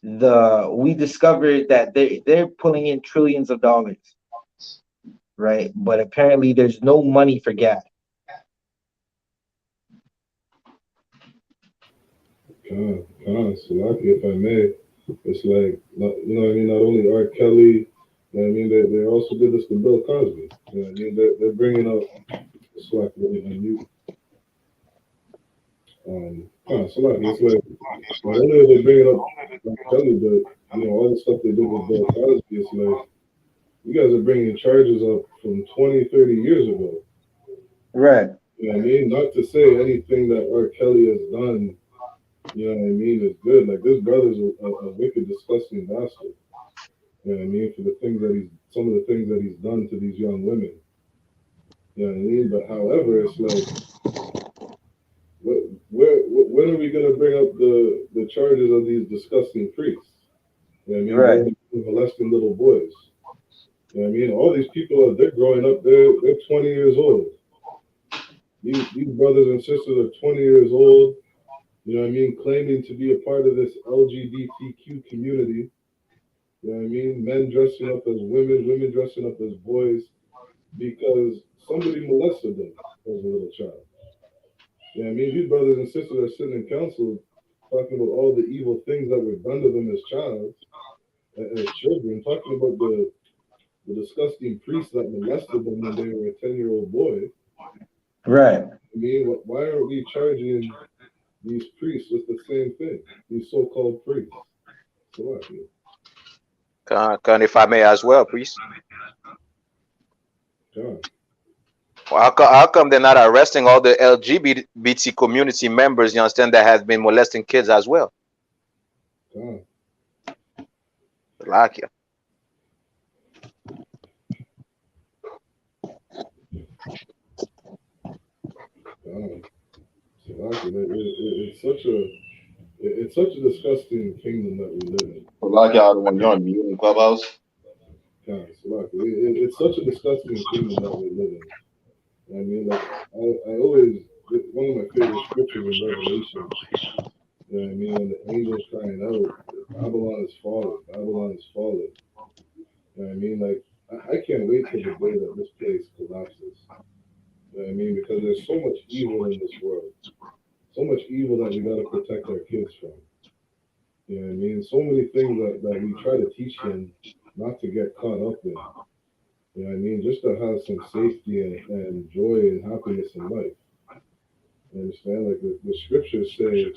We discovered that they're pulling in trillions of dollars, right? But apparently there's no money for Gad. Salaki, if I may, it's like, you know what I mean, not only R. Kelly, you know what I mean, they also did this to Bill Cosby. You know what I mean? They're bringing up, Salaki, really on you. Salaki, it's like, not only are they bringing up R. Kelly, but, you know, all the stuff they did with Bill Cosby, it's like, you guys are bringing charges up from 20, 30 years ago. Right. You know what I mean? Not to say anything that R. Kelly has done, you know what I mean, is good. Like, this brother's a wicked, disgusting bastard. You know what I mean? For the things that some of the things that he's done to these young women. You know what I mean? But however, it's like, when are we going to bring up the charges of these disgusting priests? You know what I mean? Right. Molesting little boys. You know what I mean? All these people, they're growing up, they're 20 years old. These brothers and sisters are 20 years old, you know what I mean, claiming to be a part of this LGBTQ community. You know what I mean? Men dressing up as women, women dressing up as boys, because somebody molested them as a little child. You know what I mean? These brothers and sisters are sitting in council talking about all the evil things that were done to them as as children, talking about the disgusting priests that molested them when they were a 10-year-old boy. Right. I mean, why aren't we charging these priests with the same thing? These so-called priests. So If I may as well, please. John. Well, how come they're not arresting all the LGBT community members, you understand, that has been molesting kids as well? John. Like you. John. It's such a disgusting kingdom that we live in. Like y'all when you're on mute in Clubhouse. God, it's such a disgusting kingdom that we live in. I mean, like, I always, one of my favorite scriptures in Revelation, you know what I mean, when the angels crying out, Babylon is fallen, Babylon is fallen. You know what I mean? Like, I can't wait till the day that this place collapses. You know what I mean? Because there's so much evil in this world. So much evil that we got to protect our kids from. You know what I mean? So many things that we try to teach them not to get caught up in. You know what I mean? Just to have some safety and joy and happiness in life. You understand? Like the scriptures say, you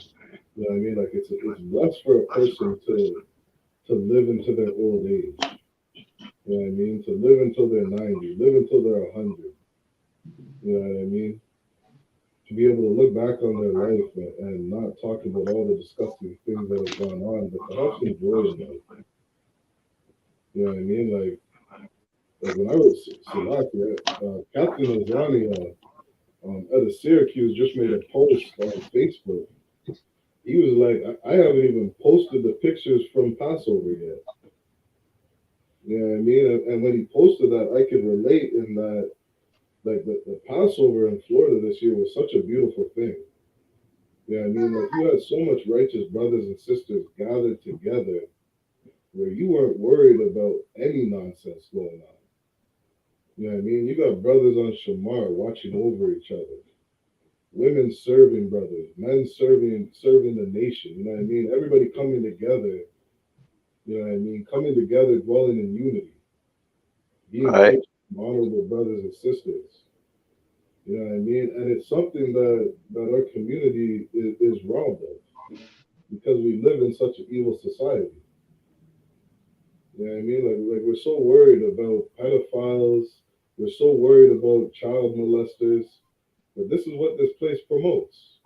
know what I mean? Like it's blessed for a person to live into their old age. You know what I mean? To live until they're 90, live until they're 100. You know what I mean? To be able to look back on their life and not talk about all the disgusting things that have gone on, but to have some joy in life. You know what I mean? Like when I was Salaki, Captain Azani out of Syracuse just made a post on Facebook. He was like, I haven't even posted the pictures from Passover yet. You know what I mean? And when he posted that, I could relate in that, like the Passover in Florida this year was such a beautiful thing. You know what I mean? Like you had so much righteous brothers and sisters gathered together where you weren't worried about any nonsense going on. You know what I mean? You got brothers on Shamar watching over each other. Women serving brothers, men serving the nation. You know what I mean? Everybody coming together. You know what I mean? Coming together, dwelling in unity, being righteous, honorable brothers and sisters. You know what I mean? And it's something that our community is robbed of. because we live in such an evil society. You know what I mean? Like we're so worried about pedophiles. We're so worried about child molesters. But this is what this place promotes.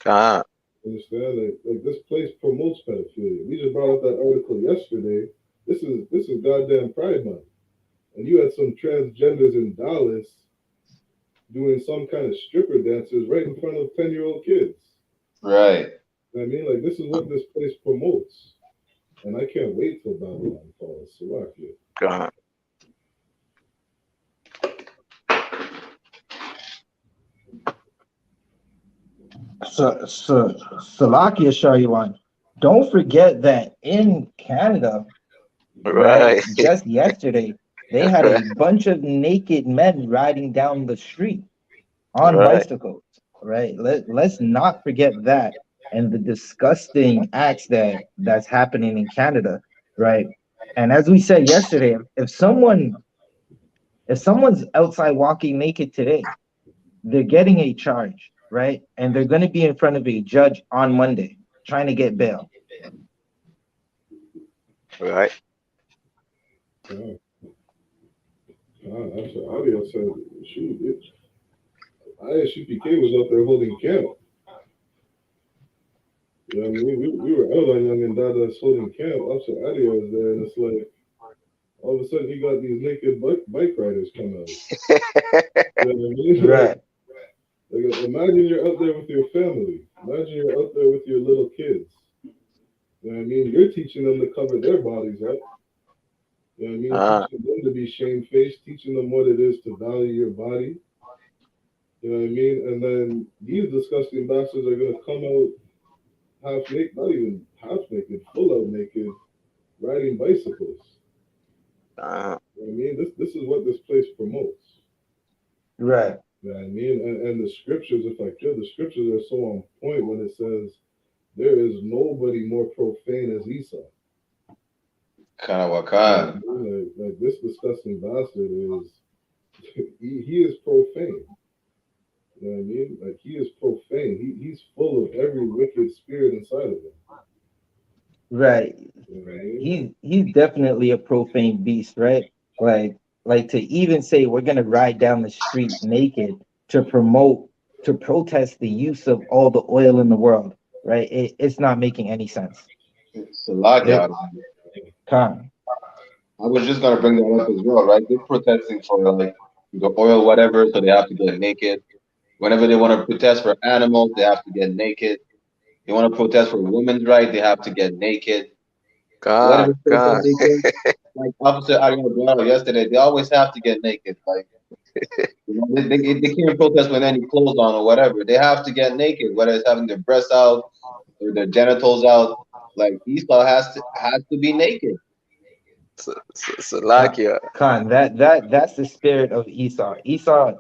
Ah, Understand? Like this place promotes pedophilia. We just brought up that article yesterday. This is goddamn Pride Month, and you had some transgenders in Dallas doing some kind of stripper dances right in front of 10-year-old kids. Right. You know what I mean? Like this is what this place promotes, and I can't wait till Babylon falls. Salakia. God. Salakia Shariwan. Don't forget that in Canada, right, Right. just yesterday, they had a bunch of naked men riding down the street on Right. bicycles, right? Let's not forget that and the disgusting acts that's happening in Canada, right? And as we said yesterday, if someone's outside walking naked today, they're getting a charge, right? And they're going to be in front of a judge on Monday trying to get bail. Right. That's what Adia said. Shoot, I.S.U.P.K was out there holding camp. You know what I mean? We were out on Young and Dada's holding camp. Officer Adia was there, and it's like, all of a sudden, you got these naked bike riders come out. You know what I mean? Right. Like, imagine you're out there with your family. Imagine you're out there with your little kids. You know what I mean? You're teaching them to cover their bodies up. You know what I mean? Ah, Teaching them to be shamefaced, teaching them what it is to value your body. You know what I mean? And then these disgusting bastards are going to come out half naked, not even half naked, full out naked, riding bicycles. ah. You know what I mean? This is what this place promotes. Right. You know what I mean? And the scriptures, if I could, the scriptures are so on point when it says there is nobody more profane as Esau. Kanawakan. Like this disgusting bastard is, he is profane. You know what I mean? Like he is profane. He's full of every wicked spirit inside of him. Right. You know what I mean? He's definitely a profane beast, right? Like to even say we're gonna ride down the street naked to protest the use of all the oil in the world, right? It's not making any sense. Salakia. Khan. I was just gonna bring that up as well, right? They're protesting for like the oil, whatever, so they have to get naked. Whenever they want to protest for animals, they have to get naked. They want to protest for women's rights, they have to get naked. God, Whatever God. protest they get, like Officer Ariel brought up yesterday, they always have to get naked. Like they can't protest with any clothes on or whatever. They have to get naked, whether it's having their breasts out or their genitals out. Like Esau has to be naked. Salakia. Khan, that's the spirit of Esau. Esau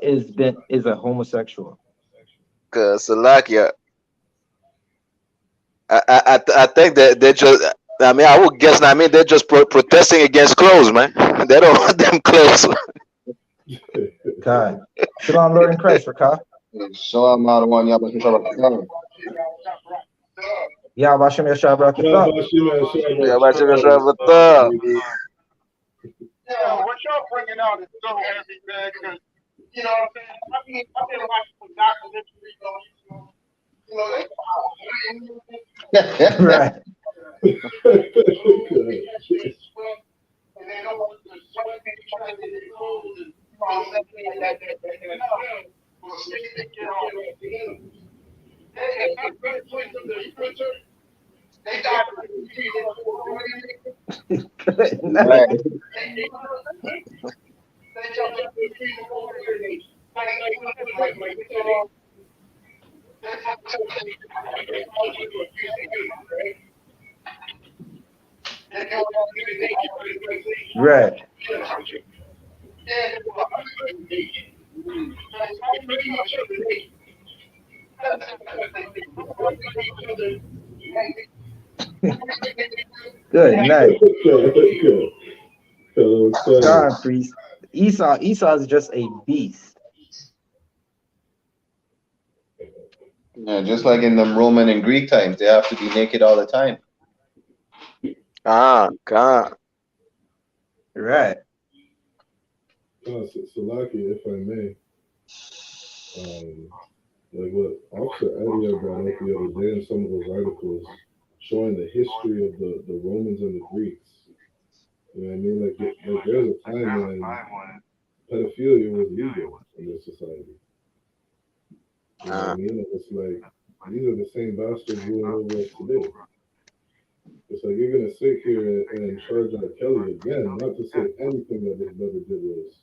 is a homosexual. Salakia. I think that they're just. I mean, I would guess. I mean, they're just protesting against clothes, man. They don't want them clothes. Khan. Shalom, Lord in Christ, Rakah. Shalom out of one, y'all, but you shalom. Yeah, Bashem Yashab Yeah, Rakah. Yeah, but you Shabbat what's up? Yeah, what y'all bringing out is so heavy, man, because, you know what I'm saying? I've been watching some documentaries on, Right. and they don't want to sweat because of the clothes and all that, get all and I'm going to put them in the printer. They got Right. Right. Good night. God, priest. Esau is just a beast. Yeah, just like in the Roman and Greek times, they have to be naked all the time. God. Right. Salaki, if I may, like what Officer Adia brought up the other day in some of those articles showing the history of the Romans and the Greeks. You know what I mean? Like there's a time when pedophilia was legal in this society. You know what I mean? And it's like these are the same bastards ruling over us today. It's like you're gonna sit here and charge R. Kelly again, not to say anything that his brother did was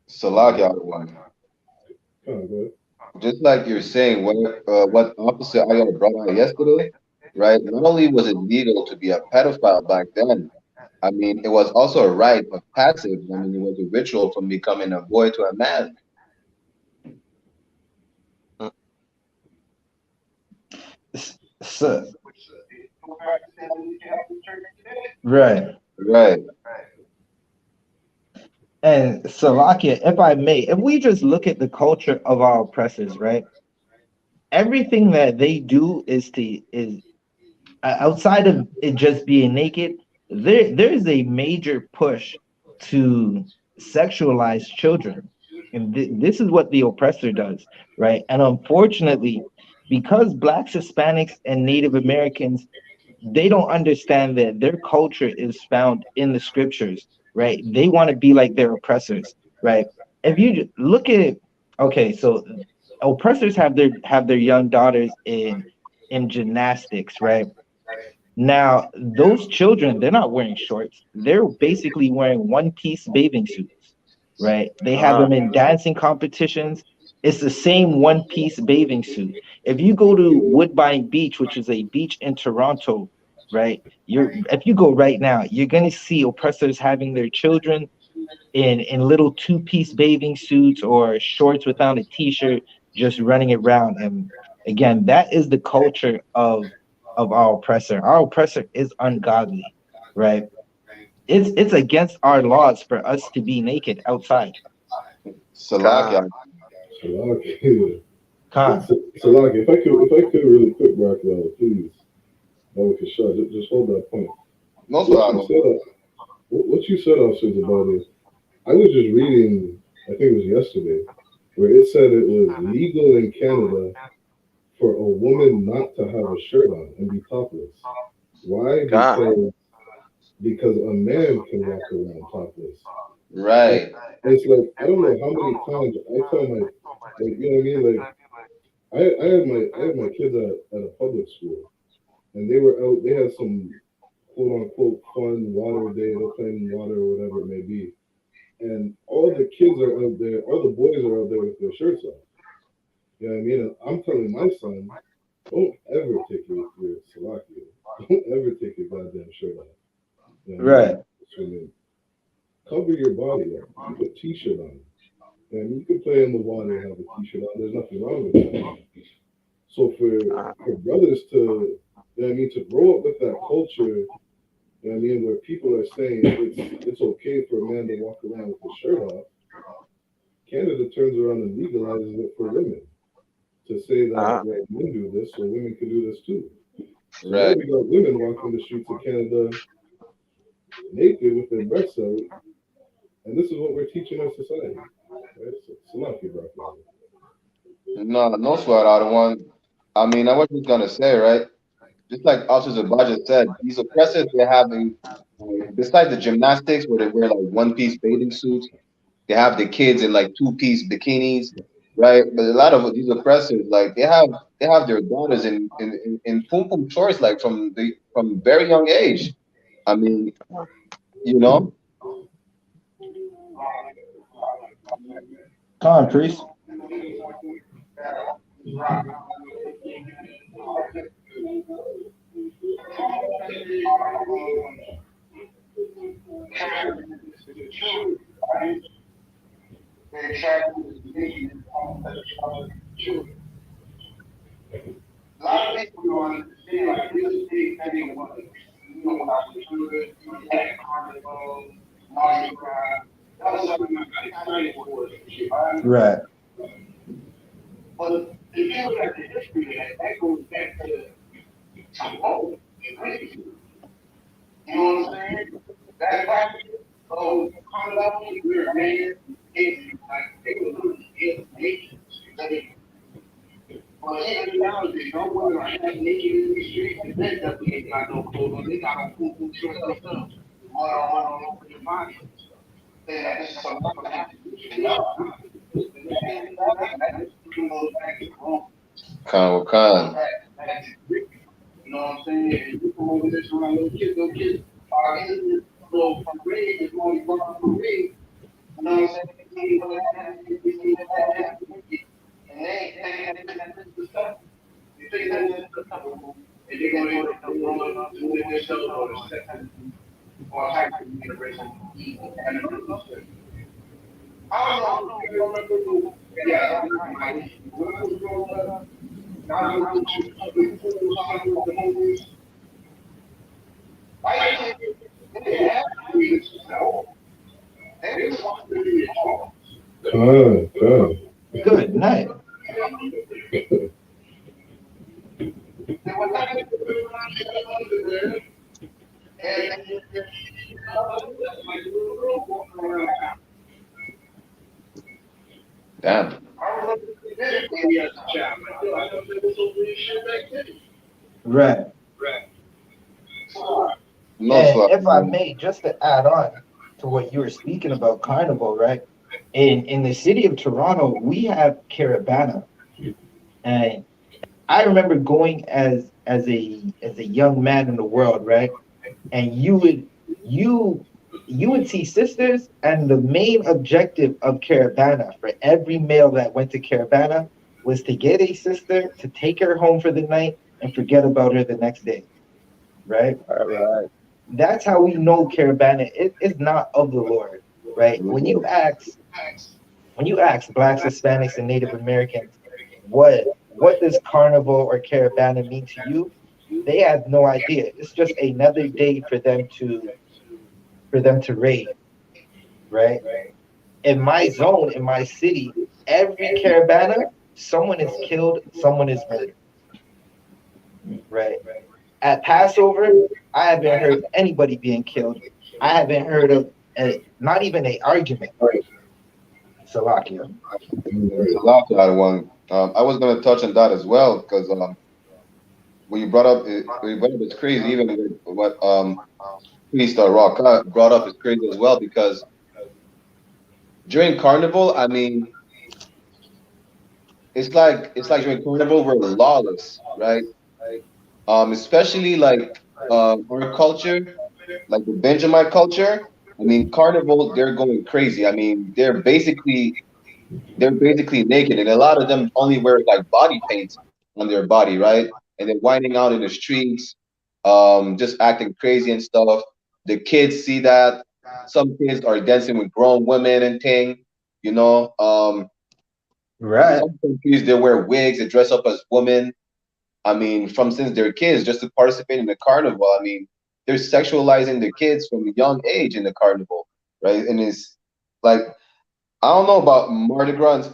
Salaki out of one. go ahead. Just like you're saying, what Officer Aguilar brought out yesterday, right? Not only was it legal to be a pedophile back then, I mean, it was also a rite of passage. I mean, it was a ritual from becoming a boy to a man. So, right. Right. And Salakia, if I may, if we just look at the culture of our oppressors, right? Everything that they do is outside of it just being naked, there's a major push to sexualize children. And this is what the oppressor does, right? And unfortunately, because Blacks, Hispanics, and Native Americans, they don't understand that their culture is found in the scriptures, right? They want to be like their oppressors, right? If you look at, okay, so oppressors have their young daughters in gymnastics, right? Now, those children, they're not wearing shorts. They're basically wearing one-piece bathing suits, right? They have them in dancing competitions. It's the same one-piece bathing suit. If you go to Woodbine Beach, which is a beach in Toronto, right? If you go right now, you're gonna see oppressors having their children in little two-piece bathing suits or shorts without a t-shirt, just running around. And again, that is the culture of our oppressor. Our oppressor is ungodly, right? It's against our laws for us to be naked outside. Salaki. Salaki. Khan. Salaki, if I could really quick, Rockwell, please. Shah, just hold that point. No, What you said, officers, about it, I was just reading, I think it was yesterday, where it said it was legal in Canada for a woman not to have a shirt on and be topless. Why? Because a man can walk around topless. Right. It's like I don't know how many times I tell my, like, you know what I mean? Like I had my kids at a public school, and they were out. They had some quote unquote fun water day. They're playing in water or whatever it may be, and all the kids are out there. All the boys are out there with their shirts off. You know what I mean? And I'm telling my son, don't ever take your salaki. Don't ever take your goddamn shirt off. You know what I mean? Right. Swimming. Cover your body up. Keep a t-shirt on. And you can play in the water and have a t-shirt on. There's nothing wrong with that. So for brothers to, you know what I mean, to grow up with that culture, you know what I mean, where people are saying it's okay for a man to walk around with his shirt off, Canada turns around and legalizes it for women to say that well, men do this, so women can do this too. So now we got women walking the streets of Canada naked with their breasts out, and this is what we're teaching our society. Right? So, Salaki, bro. No sweat out of one. I mean, I was just gonna say, right? Just like Officer Zabaja said, these oppressors, they're having, besides the gymnastics where they wear like one-piece bathing suits, they have the kids in like two-piece bikinis, right? But a lot of these oppressors, like they have their daughters in pum pum shorts, like from very young age. I mean, you know, Khan, priest. A lot of people don't understand, like, this is a big thing with, you know, watching children, Mario Kart. That was something I got excited for. Right? Right. But if you look at the history of that, that goes back to Rome and Greece. You know what I'm saying? That practice of carnival, we're man, like they were literally naked. But even nowadays, no women are half naked in the streets, and men definitely ain't got no clothes on. They got on cool shorts and stuff, all over their body. Saying that this is some type of institution. No, that institution goes back to Rome. Khan. Back to Greek. You know what I'm saying? And you come over this around little kids are in this little parade, this morning parade. You know what I'm saying? And they ain't that stuff. You think that stuff, and they're going to roll up to themselves or the second or high school generation. And I don't know if you remember, yeah, when I was growing up, I was going to public pools, soccer with the homies. I didn't have to be so. They was supposed to be Good night. Damn. Right. No And sweat. if I may, just to add on to what you were speaking about carnival, right? In the city of Toronto, we have Caravana, and I remember going as a young man in the world, right? And you you would see sisters, and the main objective of Caravana for every male that went to Caravana was to get a sister, to take her home for the night, and forget about her the next day, right? All right. That's how we know Caravana is not of the Lord, right? When you ask blacks, Hispanics, and Native Americans what does carnival or Caravana mean to you, they have no idea. It's just another day for them to rave, right? In my zone, in my city, every Caravana, someone is killed, someone is murdered, right? At Passover, I haven't heard anybody being killed. I haven't heard of not even a argument. Salakia. There's a lot to that one. I was gonna touch on that as well because when you brought up it's crazy. Even with what Priest Rock brought up is crazy as well because during Carnival, I mean, it's like during Carnival we're lawless, right? Especially like our culture, like the Benjamite culture. I mean, Carnival they're going crazy. I mean, they're basically naked, and a lot of them only wear like body paint on their body, right? And they're whining out in the streets, just acting crazy and stuff. The kids see that. Some kids are dancing with grown women and thing, you know. Right. Some countries they wear wigs, they dress up as women. I mean, from since they're kids, just to participate in the carnival. I mean, they're sexualizing the kids from a young age in the carnival, right? And it's like I don't know about Mardi Gras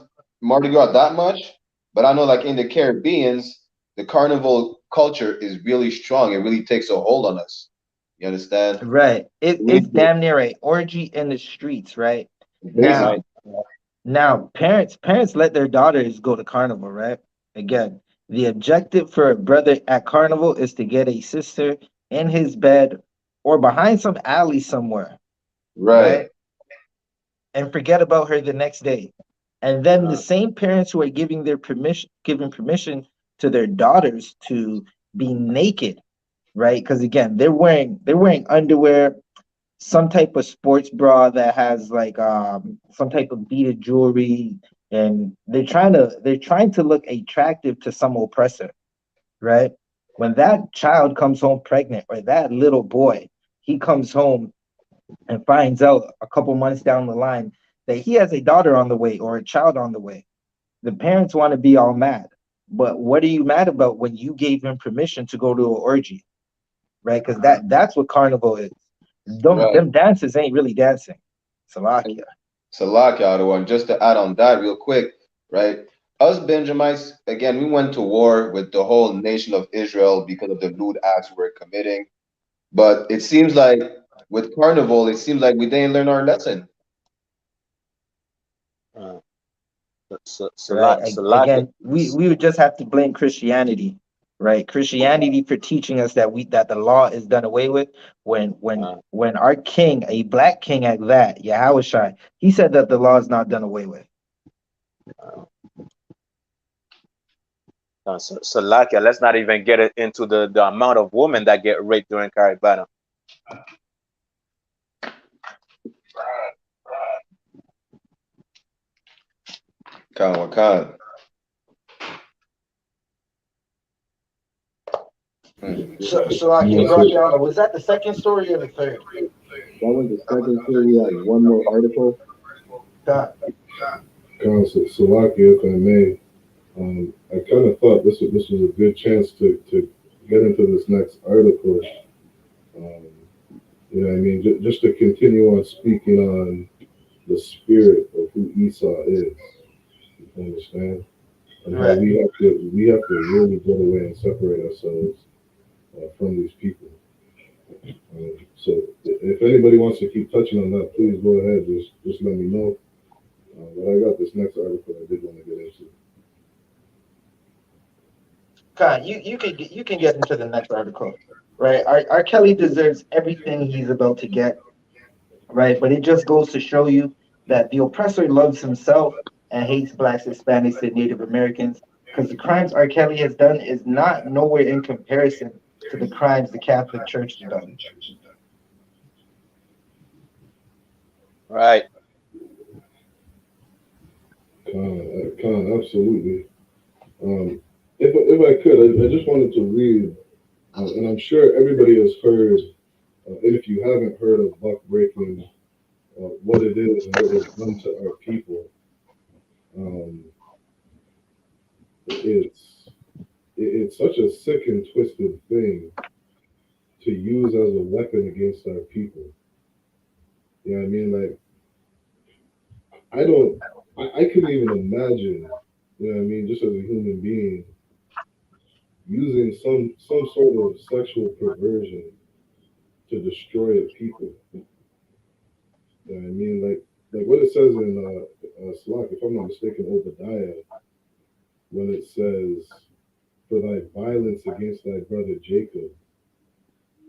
that much, but I know like in the Caribbeans, the carnival culture is really strong. It really takes a hold on us. You understand? Right. It It's really takes- damn near a orgy in the streets, right? Basically, Now, now parents let their daughters go to carnival, right? Again, the objective for a brother at carnival is to get a sister in his bed or behind some alley somewhere, right, right? And forget about her the next day. And then the same parents who are giving permission to their daughters to be naked, right? Because again, they're wearing underwear, some type of sports bra that has like some type of beaded jewelry, and they're trying to look attractive to some oppressor, right? When that child comes home pregnant, or that little boy, he comes home and finds out a couple months down the line that he has a daughter on the way or a child on the way, the parents want to be all mad. But what are you mad about when you gave him permission to go to an orgy, right? Because that's what carnival is. right. Them dances ain't really dancing. And Salakia. Salak, other one. Just to add on that real quick, right? Us Benjamites, again, we went to war with the whole nation of Israel because of the lewd acts we're committing. But it seems like with Carnival, it seems like we didn't learn our lesson. Right. Salaki. Again, we would just have to blame Christianity, right? Christianity for teaching us that the law is done away with when our king, a black king at that, Yahushua, he said that the law is not done away with. Salakia, let's not even get it into the amount of women that get raped during Caribana. Khan. So like in Bratiana, was that the second story or the third? That was the second story. We had one more article. Salakia, if I may, I kind of thought this was a good chance to get into this next article. You know what I mean? Just to continue on speaking on the spirit of who Esau is. You understand? And how we have to really get away and separate ourselves from these people. So if anybody wants to keep touching on that, please go ahead. Just let me know. But I got this next article I did want to get into. Khan, you can get into the next article, right? R. Kelly deserves everything he's about to get, right? But it just goes to show you that the oppressor loves himself and hates blacks, Hispanics, and Native Americans, because the crimes R. Kelly has done is not nowhere in comparison to the crimes the Catholic Church has done. Right. Absolutely. If I could, I just wanted to read, and I'm sure everybody has heard, and if you haven't heard of buck breaking, what it is and what it's done to our people, um, it's such a sick and twisted thing to use as a weapon against our people. You know what I mean? Like, I couldn't even imagine, you know what I mean, just as a human being, using some sort of sexual perversion to destroy a people. You know what I mean? Like what it says in Salak, if I'm not mistaken, Obadiah, when it says, "For thy violence against thy brother Jacob,"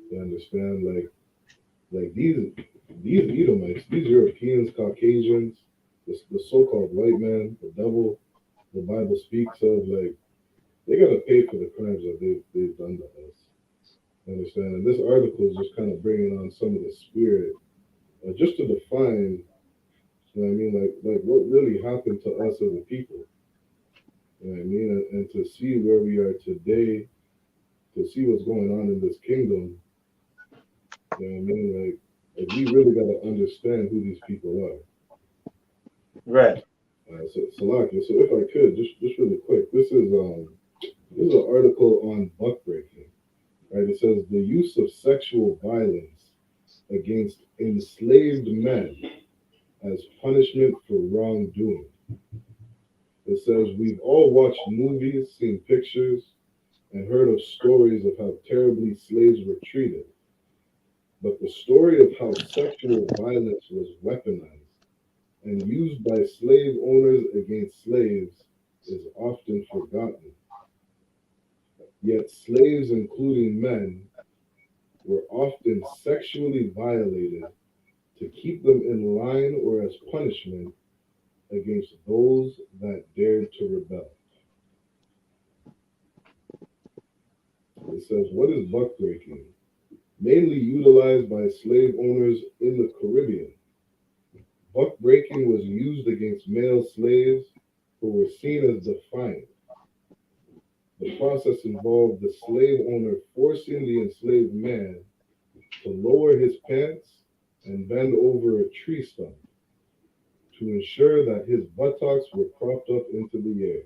you understand? Like these Edomites, these Europeans, Caucasians, the so-called white man, the devil, the Bible speaks of, like, they gotta pay for the crimes that they've done to us. You understand? And this article is just kind of bringing on some of the spirit, just to define, you know what I mean, like what really happened to us as a people. You know what I mean? And to see where we are today, to see what's going on in this kingdom, you know what I mean? Like we really got to understand who these people are. Right. Salakia. So if I could, just really quick, this is an article on buck breaking. Right? It says the use of sexual violence against enslaved men as punishment for wrongdoing. It says we've all watched movies, seen pictures, and heard of stories of how terribly slaves were treated. But the story of how sexual violence was weaponized and used by slave owners against slaves is often forgotten. Yet slaves, including men, were often sexually violated to keep them in line or as punishment against those that dared to rebel. It says, what is buck breaking? Mainly utilized by slave owners in the Caribbean. Buck breaking was used against male slaves who were seen as defiant. The process involved the slave owner forcing the enslaved man to lower his pants and bend over a tree stump to ensure that his buttocks were propped up into the air.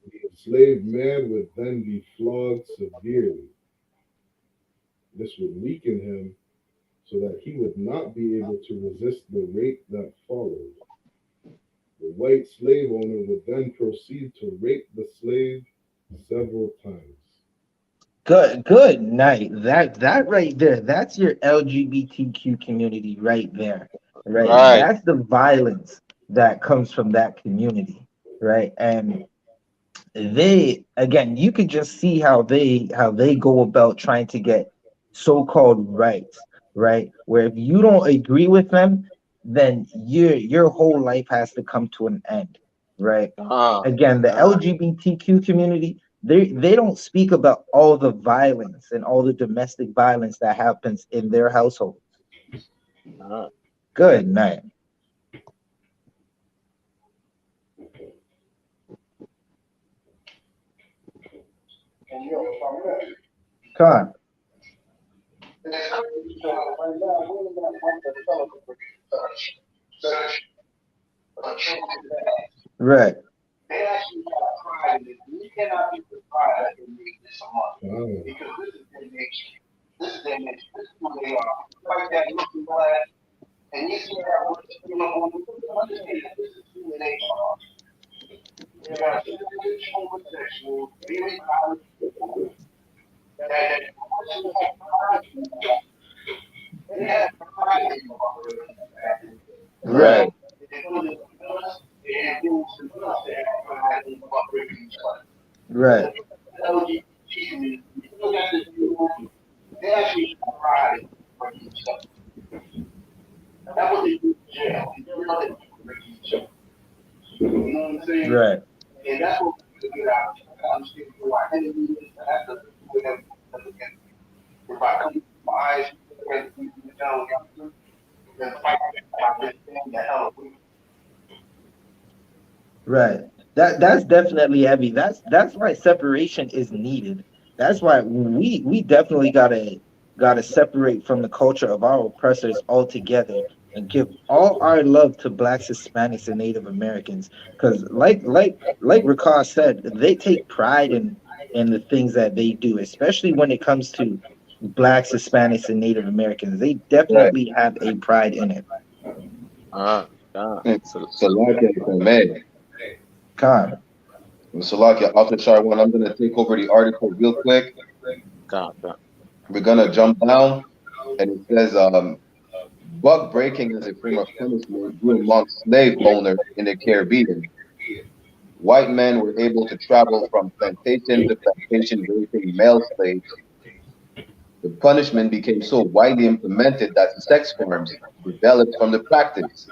The enslaved man would then be flogged severely. This would weaken him so that he would not be able to resist the rape that followed. The white slave owner would then proceed to rape the slave several times. Good night. That right there, that's your LGBTQ community right there. Right. Right. That's the violence that comes from that community. Right. And they, again, you could just see how they go about trying to get so-called rights, right? Where if you don't agree with them, then your whole life has to come to an end, right? Uh, Again, the uh, LGBTQ community, they don't speak about all the violence and all the domestic violence that happens in their household. uh. Good night. And yo, if I'm right, Come on. it's crazy. So right now, we're in that month of celebrating such a changing that. Right. They actually got pride in it. We cannot be surprised that they made this a month Ah, because this is their nature. This is their nature. This is who they are. Like that looking glass, and you see that what's on the understand that this is who they are. They are selfish, homosexual, very violent people that actually have pride in that. They have pride in the operating. Right. Right. They put it on us, and it was us that have pride in the operating. Right. LGBT community, you still got this people, they actually have pride for each other. That was they do in jail. They do know that people break each other. You know what I'm saying? Right. And that's what we have to get out. I understand who our enemy is. I have to look at it. If I come to my eyes, and you know, then fight about this thing the hell away. Right. That's definitely heavy. That's why separation is needed. That's why we definitely gotta separate from the culture of our oppressors altogether and give all our love to blacks, Hispanics, and Native Americans. Because like Rakas said, they take pride in the things that they do, especially when it comes to blacks, Hispanics, and Native Americans. They Right. definitely have a pride in it. Uh, uh. And So, Salakia, if I may. Con. Salakia, after chart one, I'm going to take over the article real quick. God, God. We're going to jump down, and it says, bug breaking as a form of punishment grew among slave owners in the Caribbean. White men were able to travel from plantation to plantation raping male slaves. The punishment became so widely implemented that sex farms developed from the practice.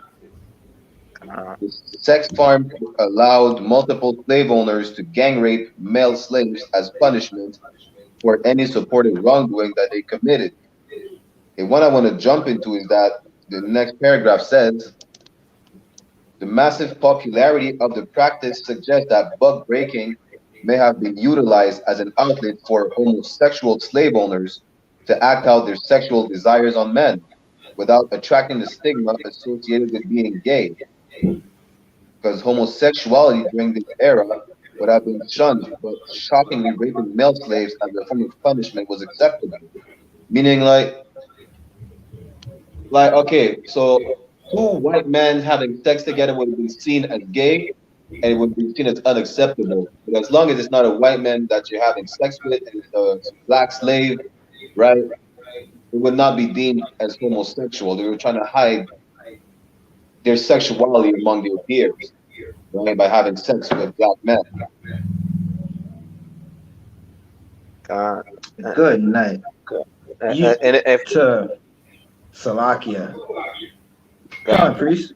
Uh, The sex farms allowed multiple slave owners to gang rape male slaves as punishment for any supported wrongdoing that they committed. And what I want to jump into is that the next paragraph says the massive popularity of the practice suggests that bug breaking may have been utilized as an outlet for homosexual slave owners to act out their sexual desires on men without attracting the stigma associated with being gay. Because homosexuality during this era would have been shunned, but shockingly raping male slaves as a form of punishment was acceptable. Meaning, okay, so two white men having sex together would be seen as gay, and it would be seen as unacceptable. But as long as it's not a white man that you're having sex with, and it's a black slave, right? It would not be deemed as homosexual. They were trying to hide their sexuality among their peers, right? By having sex with black men. God. Good night. You And if to Salakia. Come God, on, priest.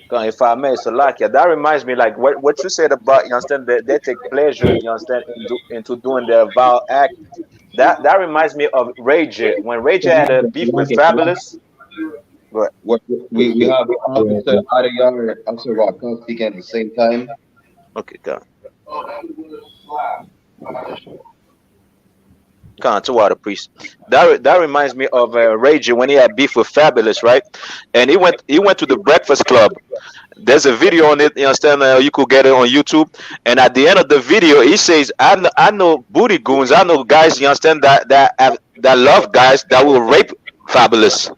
God, if I may, Salakia, that reminds me, like what you said about, you understand, they take pleasure, you understand, into doing their vile act. That reminds me of Ray J. When Ray J had a beef with Fabulous. But What we have Officer Adiyar and Officer Rakan speaking at the same time. okay, God. Oh, that was slap. Con to water priest. That reminds me of Ray J when he had beef with Fabulous, right? And he went to the Breakfast Club. There's a video on it. You understand? You could get it on YouTube. And at the end of the video, he says, "I know booty goons. I know guys. You understand that love guys that will rape Fabulous.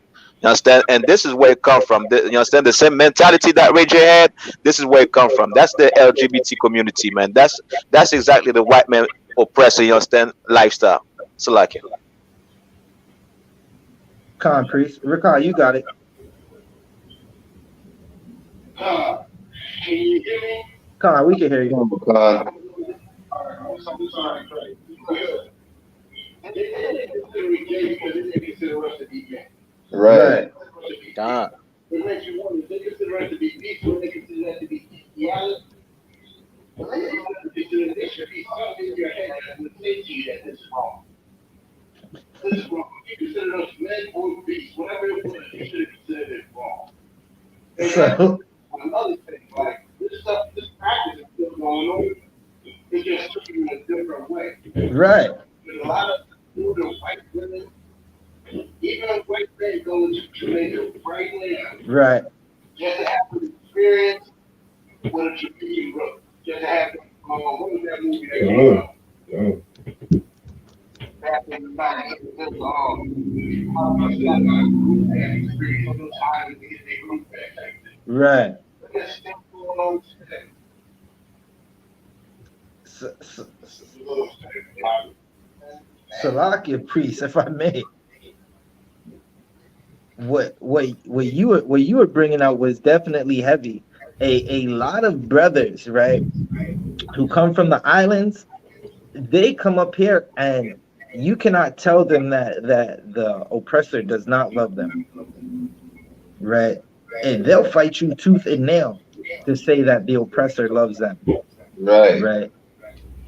You understand? And this is where it comes from. You understand the same mentality that Ray J had? This is where it comes from. That's the LGBT community, man. That's exactly the white man oppressor, you understand, lifestyle. So like it. Con priest. Rickon, you got it. Can you hear me? Con, we can hear you. God. I'm sorry. They didn't consider me gay because they didn't consider us to be gay. Right. God. It makes you wonder, they consider us to be peaceful, they consider us to be bestiality. Well, they consider there should be something in your head that would say to you that this is wrong. This is wrong. You consider us men or beasts, whatever it was, you should have considered it wrong. And So, another thing, like this stuff, this practice is still going on. It's just taken in a different way. right. There's a lot of older white women, even white men go to Jamaica right now, Right. just to have an experience with a Jamaican group. Just to have, what was that movie that came out? Back in the 90s, this, how much that group had experience, how to get their group back. Right. But that's still going on today. Salakia priest, if I may. What you were bringing out was definitely heavy. A lot of brothers, right, who come from the islands, they come up here and you cannot tell them that the oppressor does not love them, right? And they'll fight you tooth and nail to say that the oppressor loves them, right?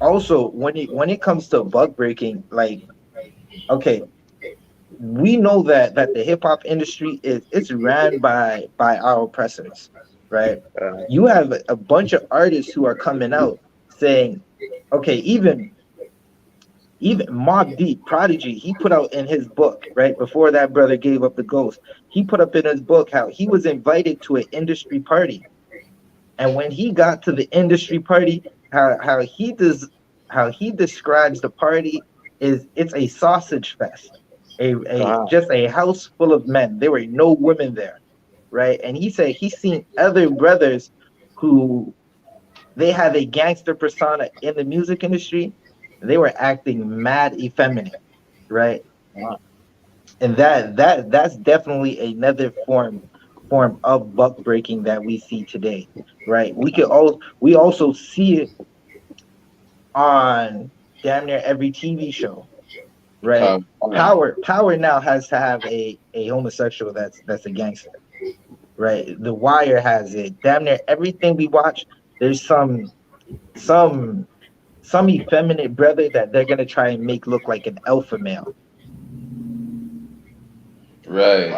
Also, when it comes to bug breaking, like, okay, we know that the hip hop industry it's ran by our oppressors, right? You have a bunch of artists who are coming out saying, okay, even Mobb Deep, Prodigy, he put out in his book, right before that brother gave up the ghost, he put up in his book how he was invited to an industry party, and when he got to the industry party, how he describes the party is it's a sausage fest, just a house full of men. There were no women there, right? And he said he's seen other brothers who they have a gangster persona in the music industry. They were acting mad effeminate, right? And that's definitely another form of buck breaking that we see today, right? We also see it on damn near every TV show, right? Power now has to have a homosexual that's a gangster, right? The Wire has it. Damn near everything we watch, there's some effeminate brother that they're gonna try and make look like an alpha male. Right.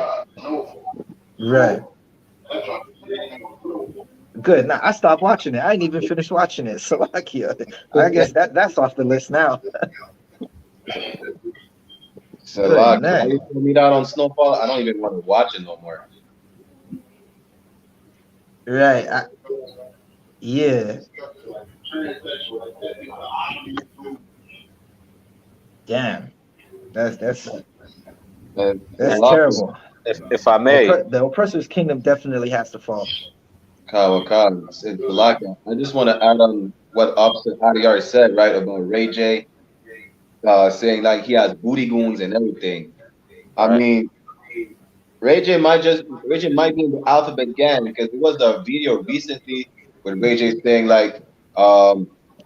Good. Now I stopped watching it. I didn't even finish watching it. So I guess that's off the list now. So like, I used to meet out on Snowfall. I don't even want to watch it no more. Right. Yeah. Damn. That's terrible. If I may, the oppressor's kingdom definitely has to fall. I just want to add on what Officer Adiyar said, right, about Ray J, saying like he has booty goons and everything. I mean, Ray J might be in the alphabet gang, because there was a video recently with Ray J saying like,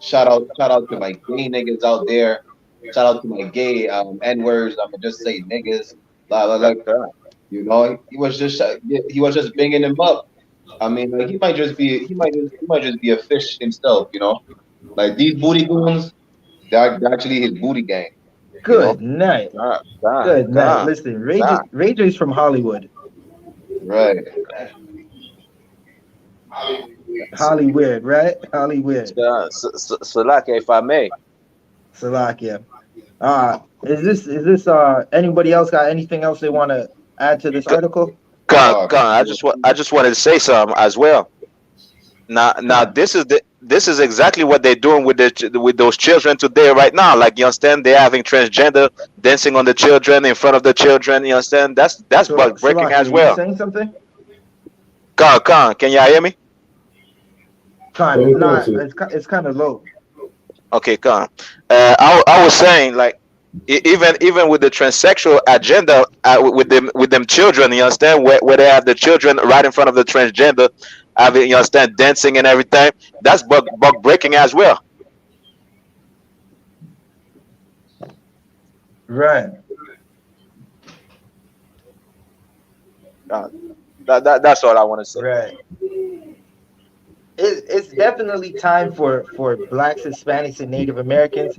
shout out to my gay niggas out there, shout out to my gay N-words, I'ma just say niggas, like you know, he was just bringing them up. I mean, like he might just be a fish himself, you know. Like these booty goons, they're actually his booty gang. Good night. Good night. Listen, Ray J's from Hollywood. Right. Hollywood, right? Hollywood. Salakia, if I may. Salakia. Is this anybody else got anything else they want to add to this article? I just wanted to say something as well. Now this is this is exactly what they're doing with with those children today, right now. Like, you understand, they're having transgender dancing on the children, in front of the children. You understand? That's So buck breaking Salaki, as are you well. saying something? Can y'all hear me? Con, What's going, not sis? it's kind of low. Okay, come. I was saying, like, even with the transsexual agenda, with them children, you understand, where they have the children right in front of the transgender, having, you understand, dancing and everything. That's buck breaking as well. Right, Uh, that's all I want to say. right. It's definitely time for blacks, Hispanics, and Native Americans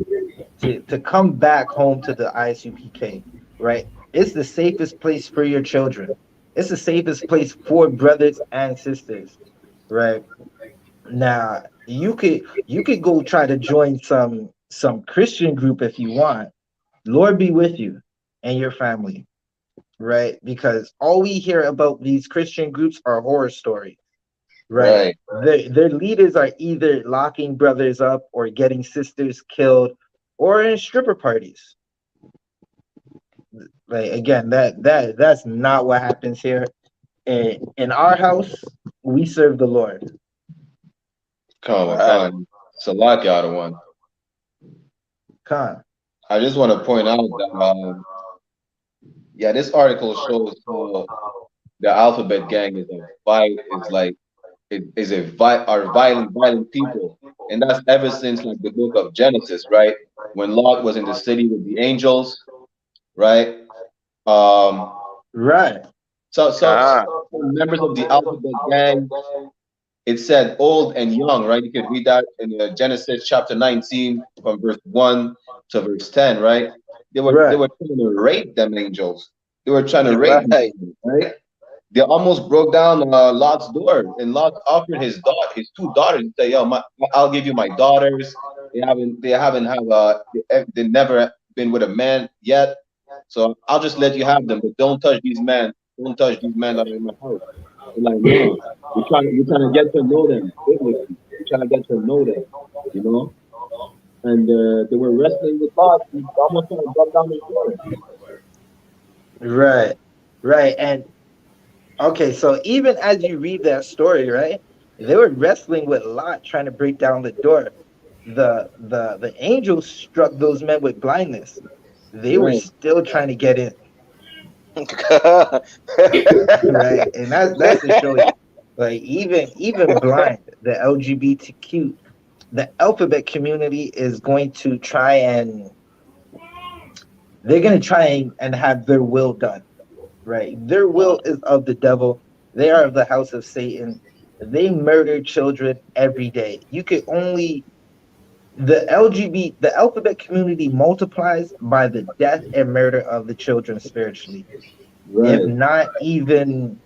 to come back home to the ISUPK, right? It's the safest place for your children. It's the safest place for brothers and sisters, right? Now you could go try to join some Christian group if you want. Lord be with you and your family, right? Because all we hear about these Christian groups are horror stories, right? Right. Their leaders are either locking brothers up or getting sisters killed or in stripper parties. Like again, that's not what happens here. In our house, we serve the Lord. Come, Right. come. Salaki out of one. Khan. I just want to point out that, yeah, this article shows how the alphabet gang is a is like it is are violent people, and that's ever since like the book of Genesis, right? When Lot was in the city with the angels, right? Um, Right. so members of the alphabet gang, it said old and young, right? You could read that in Genesis chapter 19 from verse 1 to verse 10, right? They Right. were trying to rape them angels. They were trying to rape them, Right. right? They almost broke down Lot's door, and Lot offered his two daughters. He said, "Yo, I'll give you my daughters. They never been with a man yet, so I'll just let you have them, but don't touch these men. Don't touch these men that are in my house." They're like, "No, we're trying to get to know them biblically. We're trying to get to know them, you know." And they were wrestling with Lot. He almost trying to break down his door. Right. Right. And okay, so even as you read that story, right? They were wrestling with Lot trying to break down the door. The angels struck those men with blindness. They were Right, still trying to get in, right? And that's to show you, like even blind, the LGBTQ, the alphabet community is going to try and they're going to try and have their will done, right? Their will is of the devil. They are of the house of Satan. They murder children every day. You could only the alphabet community multiplies by the death and murder of the children spiritually, if right. not even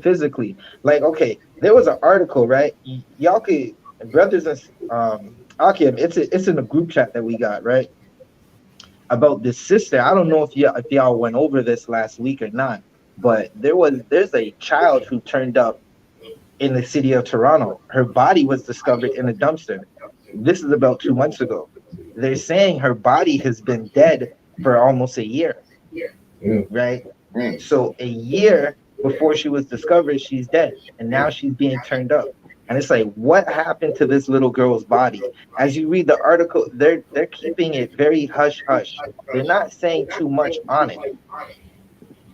physically. Like, okay, there was an article, right? Y'all could brothers and Akim, it's in the group chat that we got, right? About this sister. I don't know if y'all went over this last week or not, but there's a child who turned up in the city of Toronto. Her body was discovered in a dumpster. This is about 2 months ago. They're saying her body has been dead for almost a year, Yeah. right? Mm. So a year before she was discovered, she's dead, and now she's being turned up. And it's like, what happened to this little girl's body? As you read the article, they're keeping it very hush hush. They're not saying too much on it,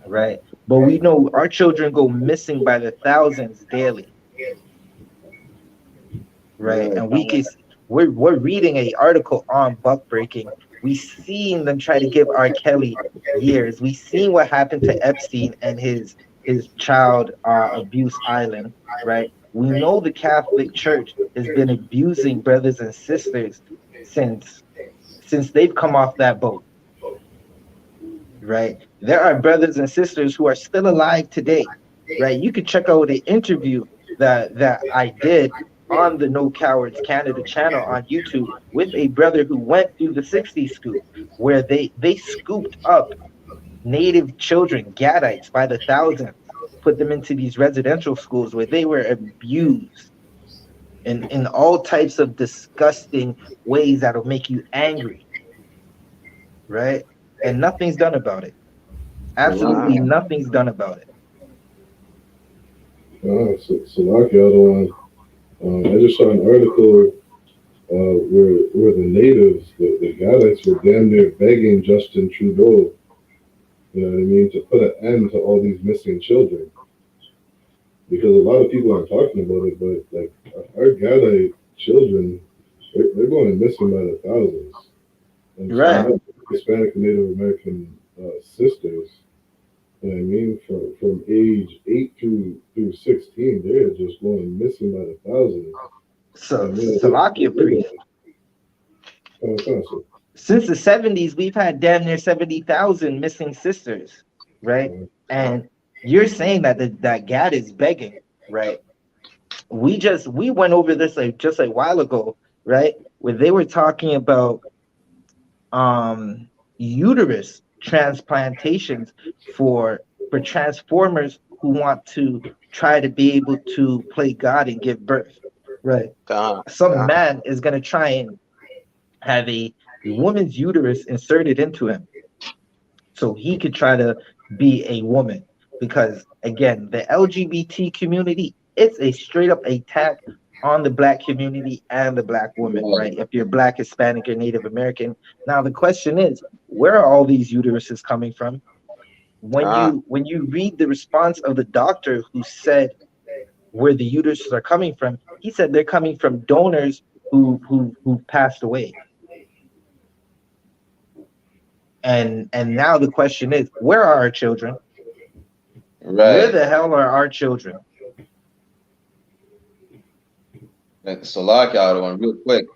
right? But we know our children go missing by the thousands daily, right? Right. And we're reading a article on buck breaking. We seen them try to give R. Kelly years. We seen what happened to Epstein and his child abuse island, right? We know the Catholic Church has been abusing brothers and sisters since they've come off that boat, right? There are brothers and sisters who are still alive today, right? You could check out the interview that I did on the No Cowards Canada channel on YouTube with a brother who went through the 60s scoop, where they scooped up native children, Gadites, by the thousands, put them into these residential schools where they were abused, in all types of disgusting ways that'll make you angry, right? And nothing's done about it. Absolutely nothing's done about it. So like the other one, I just saw an article where the natives, the Galax, were damn near begging Justin Trudeau, you know what I mean, to put an end to all these missing children. Because a lot of people aren't talking about it, but like our Gala children, they're going missing by the thousands. And so Right. my Hispanic and Native American sisters, you know what I mean, from age 8 through 16, they're just going missing by the thousands. So And you know, Salakia priest. so, Since the 70s, we've had damn near 70,000 missing sisters, right? And you're saying that that GAD is begging, right? We went over this like just a while ago, right? Where they were talking about uterus transplantations for transformers who want to try to be able to play God and give birth, right? Some man is gonna try and have a woman's uterus inserted into him so he could try to be a woman. Because again, the LGBT community, it's a straight up attack on the black community and the black woman, right? If you're black, Hispanic, or Native American. Now the question is, where are all these uteruses coming from? When you read the response of the doctor who said where the uteruses are coming from, he said they're coming from donors who passed away. And now the question is, where are our children? Where the hell are our children? So like out one real quick.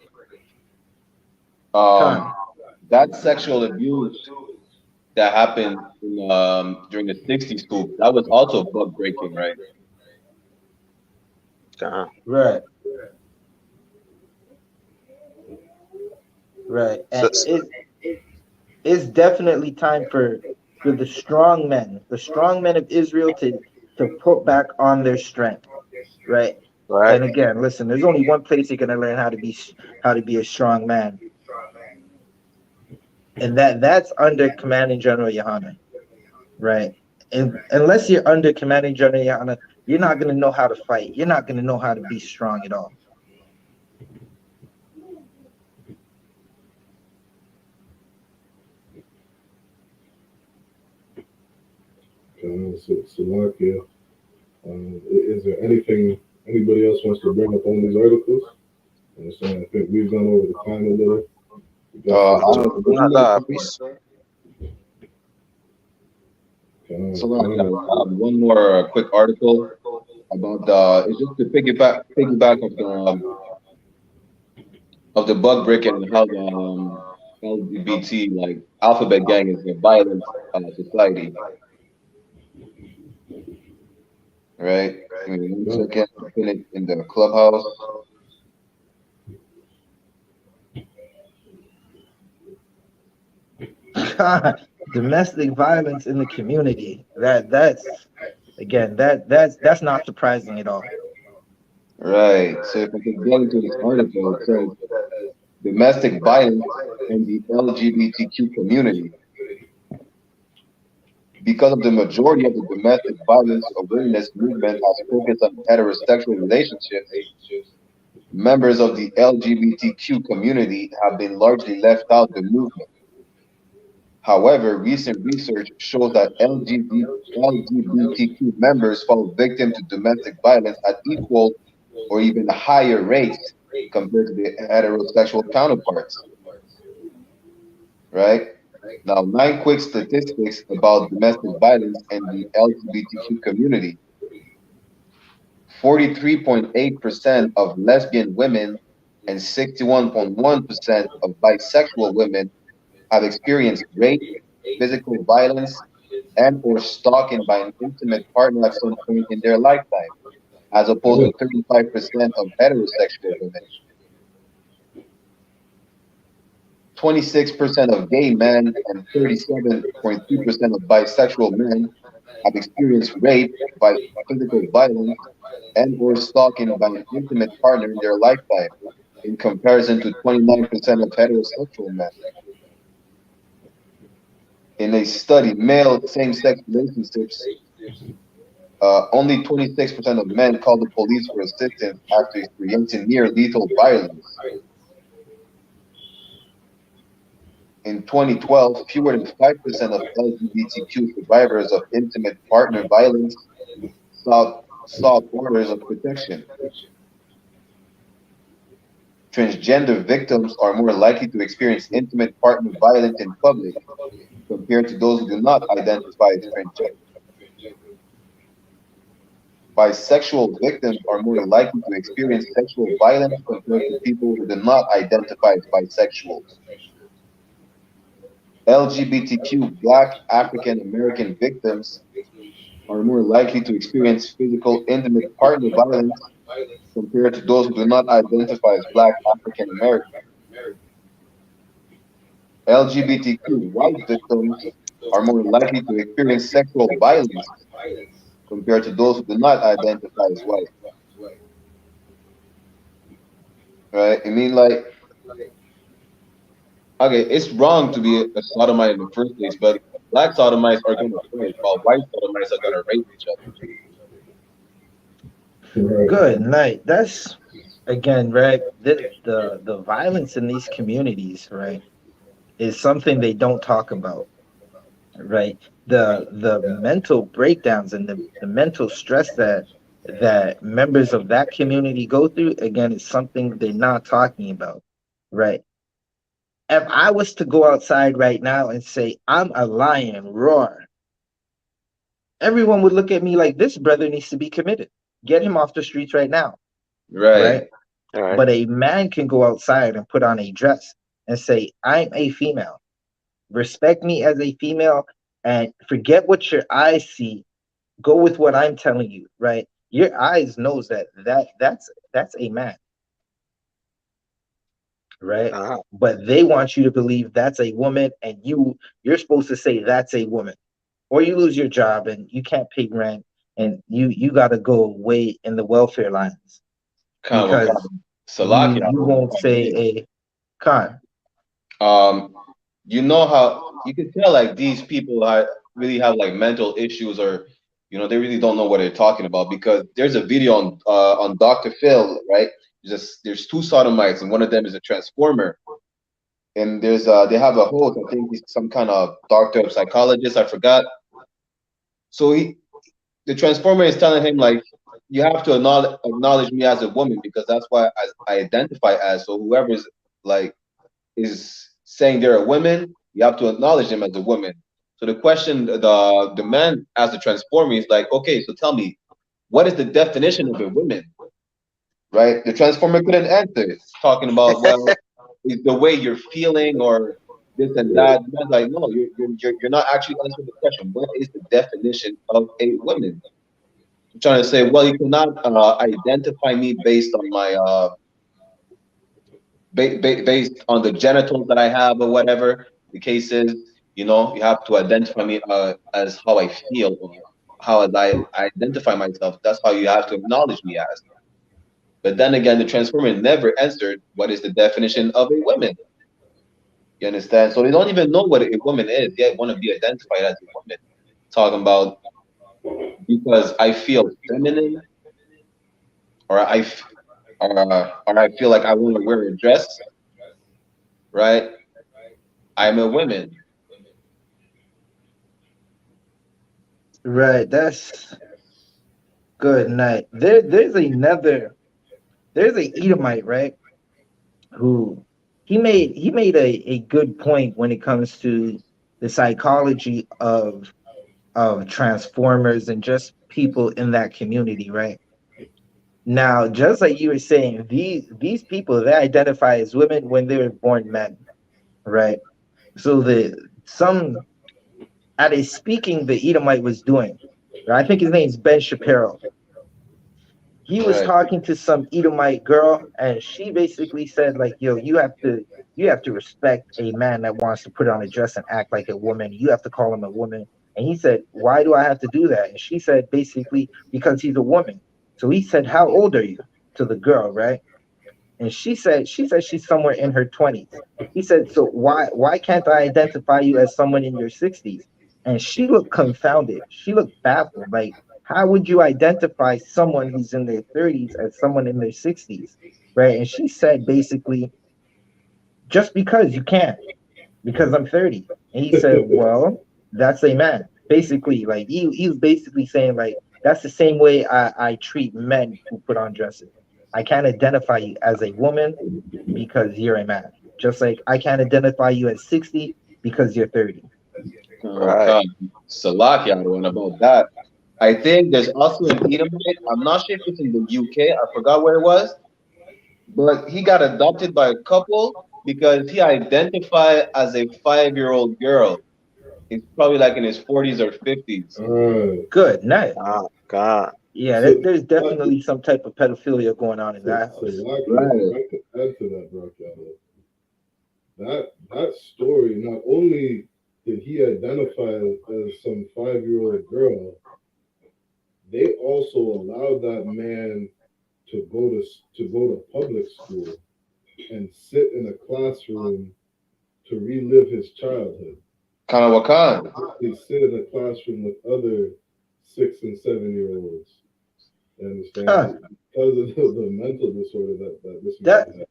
That sexual abuse that happened during the 60s coup, that was also bug breaking, right? Right. Right. And it's definitely time for the strong men of Israel to put back on their strength, right? And again, listen, there's only one place you're gonna learn how to be a strong man, and that's under Commanding General YAHANNA, right? And unless you're under Commanding General YAHANNA, you're not gonna know how to fight. You're not gonna know how to be strong at all. Salakia, is there anything anybody else wants to bring up on these articles? So I think we've gone over the time a little. So one more quick article about it's just to piggyback of the bug breaking and how the LGBT like alphabet gang is a violent society. Right? Give me 1 second. Put it in the clubhouse. Domestic violence in the community. That's not surprising at all. Right. So if I could get into this article, it says domestic violence in the LGBTQ community. Because of the majority of the domestic violence awareness movement has focused on heterosexual relationships, members of the LGBTQ community have been largely left out of the movement. However, recent research shows that LGBTQ members fall victim to domestic violence at equal or even higher rates compared to their heterosexual counterparts. Right? Now, 9 quick statistics about domestic violence in the LGBTQ community. 43.8% of lesbian women and 61.1% of bisexual women have experienced rape, physical violence, and or stalking by an intimate partner at some point in their lifetime, as opposed to 35% of heterosexual women. 26% of gay men and 37.2% of bisexual men have experienced rape, physical violence, and or stalking by an intimate partner in their lifetime, in comparison to 29% of heterosexual men. In a study, male same-sex relationships, only 26% of men called the police for assistance after experiencing near lethal violence. In 2012, fewer than 5% of LGBTQ survivors of intimate partner violence sought orders of protection. Transgender victims are more likely to experience intimate partner violence in public compared to those who do not identify as transgender. Bisexual victims are more likely to experience sexual violence compared to people who do not identify as bisexuals. LGBTQ Black African American victims are more likely to experience physical intimate partner violence compared to those who do not identify as Black African American. LGBTQ white victims are more likely to experience sexual violence compared to those who do not identify as white. Right? I mean, like, okay, it's wrong to be a sodomite in the first place, but black sodomites are gonna fight while white sodomites are gonna rape each other. Good night. That's again, right? The violence in these communities, right, is something they don't talk about, right? The mental breakdowns and the mental stress that members of that community go through, again, is something they're not talking about, right? If I was to go outside right now and say I'm a lion, roar, everyone would look at me like this brother needs to be committed. Get him off the streets right now, Right. right? But a man can go outside and put on a dress and say, I'm a female. Respect me as a female and forget what your eyes see. Go with what I'm telling you, right? Your eyes knows that's a man, right? But they want you to believe that's a woman, and you're supposed to say that's a woman, or you lose your job and you can't pay rent, and you got to go away in the welfare lines Kind of because Salakia. you won't say a con. Um, you know how you can tell like these people are really have like mental issues, or they really don't know what they're talking about, because there's a video on Dr. Phil, right? There's two sodomites and one of them is a transformer, and they have a host. I think he's some kind of doctor of psychologist. I forgot. So the transformer is telling him like, you have to acknowledge me as a woman because that's why I identify as. So whoever's like is saying they're a woman, you have to acknowledge them as a woman. So the question the man as the transformer is like, okay, so tell me, what is the definition of a woman? Right? The transformer couldn't answer. It's talking about, well, is the way you're feeling or this and that. The man's like, no, you're not actually answering the question. What is the definition of a woman? I'm trying to say, well, you cannot identify me based on my based on the genitals that I have or whatever the case is. You have to identify me as how I feel or how I identify myself. That's how you have to acknowledge me as. But then again, the transformer never answered what is the definition of a woman. You understand? So they don't even know what a woman is, yet want to be identified as a woman. Talking about because I feel feminine, or or I feel like I want to wear a dress, right? I'm a woman. Right, that's good night. There's a Edomite, right? Who he made a good point when it comes to the psychology of transformers and just people in that community, right? Now, just like you were saying, these people, they identify as women when they were born men, right? So the some at a speaking the Edomite was doing, right? I think his name's Ben Shapiro. He was Right. talking to some Edomite girl, and she basically said, like, yo, you have to respect a man that wants to put on a dress and act like a woman. You have to call him a woman. And he said, why do I have to do that? And she said, basically, because he's a woman. So he said, how old are you? To the girl, right? And she said she's somewhere in her 20s. He said, so why can't I identify you as someone in your 60s? And she looked confounded. She looked baffled. Like, how would you identify someone who's in their 30s as someone in their 60s? Right? And she said basically, just because you can't, because I'm 30. And he said, well, that's a man. Basically, like he was basically saying, like, that's the same way I treat men who put on dresses. I can't identify you as a woman because you're a man. Just like I can't identify you as 60 because you're 30. Right. Okay. Salakia, and about that. I think there's also an Edomite. I'm not sure if it's in the UK. I forgot where it was, but he got adopted by a couple because he identified as a 5-year-old girl. He's probably like in his 40s or 50s. All right. Good night. God. Yeah, So, there's definitely some type of pedophilia going on in that so house. Lucky, if Right. I could add to that, Brocado, that story, not only did he identify as some 5-year-old girl, they also allowed that man to go to public school and sit in a classroom to relive his childhood. Kind of Wakan. They sit in a classroom with other 6 and 7 year olds. You understand? Huh. Because of the mental disorder that this man That had.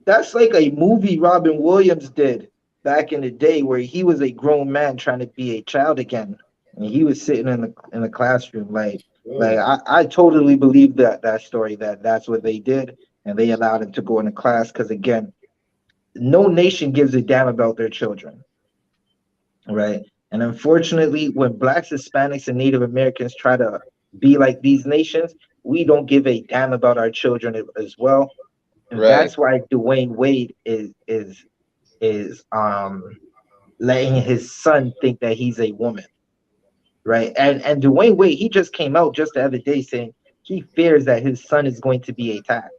that's like a movie Robin Williams did back in the day where he was a grown man trying to be a child again. And he was sitting in the classroom like Right. I totally believe that story that that's what they did and they allowed him to go into class because again, no nation gives a damn about their children, right? And unfortunately, when blacks, Hispanics, and Native Americans try to be like these nations, we don't give a damn about our children as well. And Right. that's why Dwayne Wade is letting his son think that he's a woman, right? And Dwayne Wade, he just came out just the other day saying he fears that his son is going to be attacked.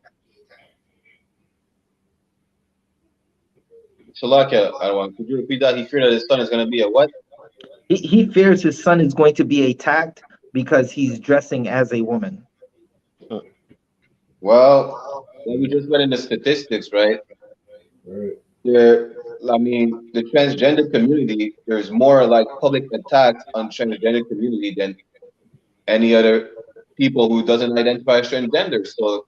Salakia, I don't want. Could you repeat that? He feared that his son is going to be a what? He fears his son is going to be attacked because he's dressing as a woman. Well, like we just read in the statistics, right? Right. There, I mean, the transgender community, there's more like public attacks on transgender community than any other people who doesn't identify as transgender. So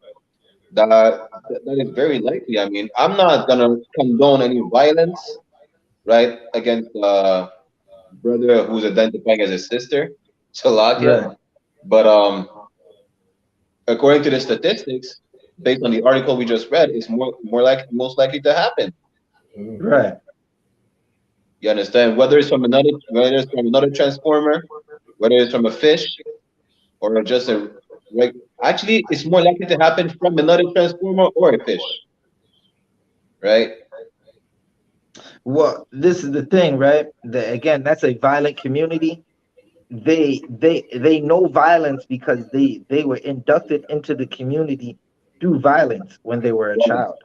that is very likely. I mean, I'm not gonna condone any violence, right, against brother who's identifying as a sister, Salakia. Right. But according to the statistics, based on the article we just read, it's more like most likely to happen. Right. You understand? Whether it's from another transformer, whether it's from a fish or just a like actually it's more likely to happen from another transformer or a fish, right? Well, this is the thing, right? Again, that's a violent community. They know violence because they were inducted into the community through violence when they were a child,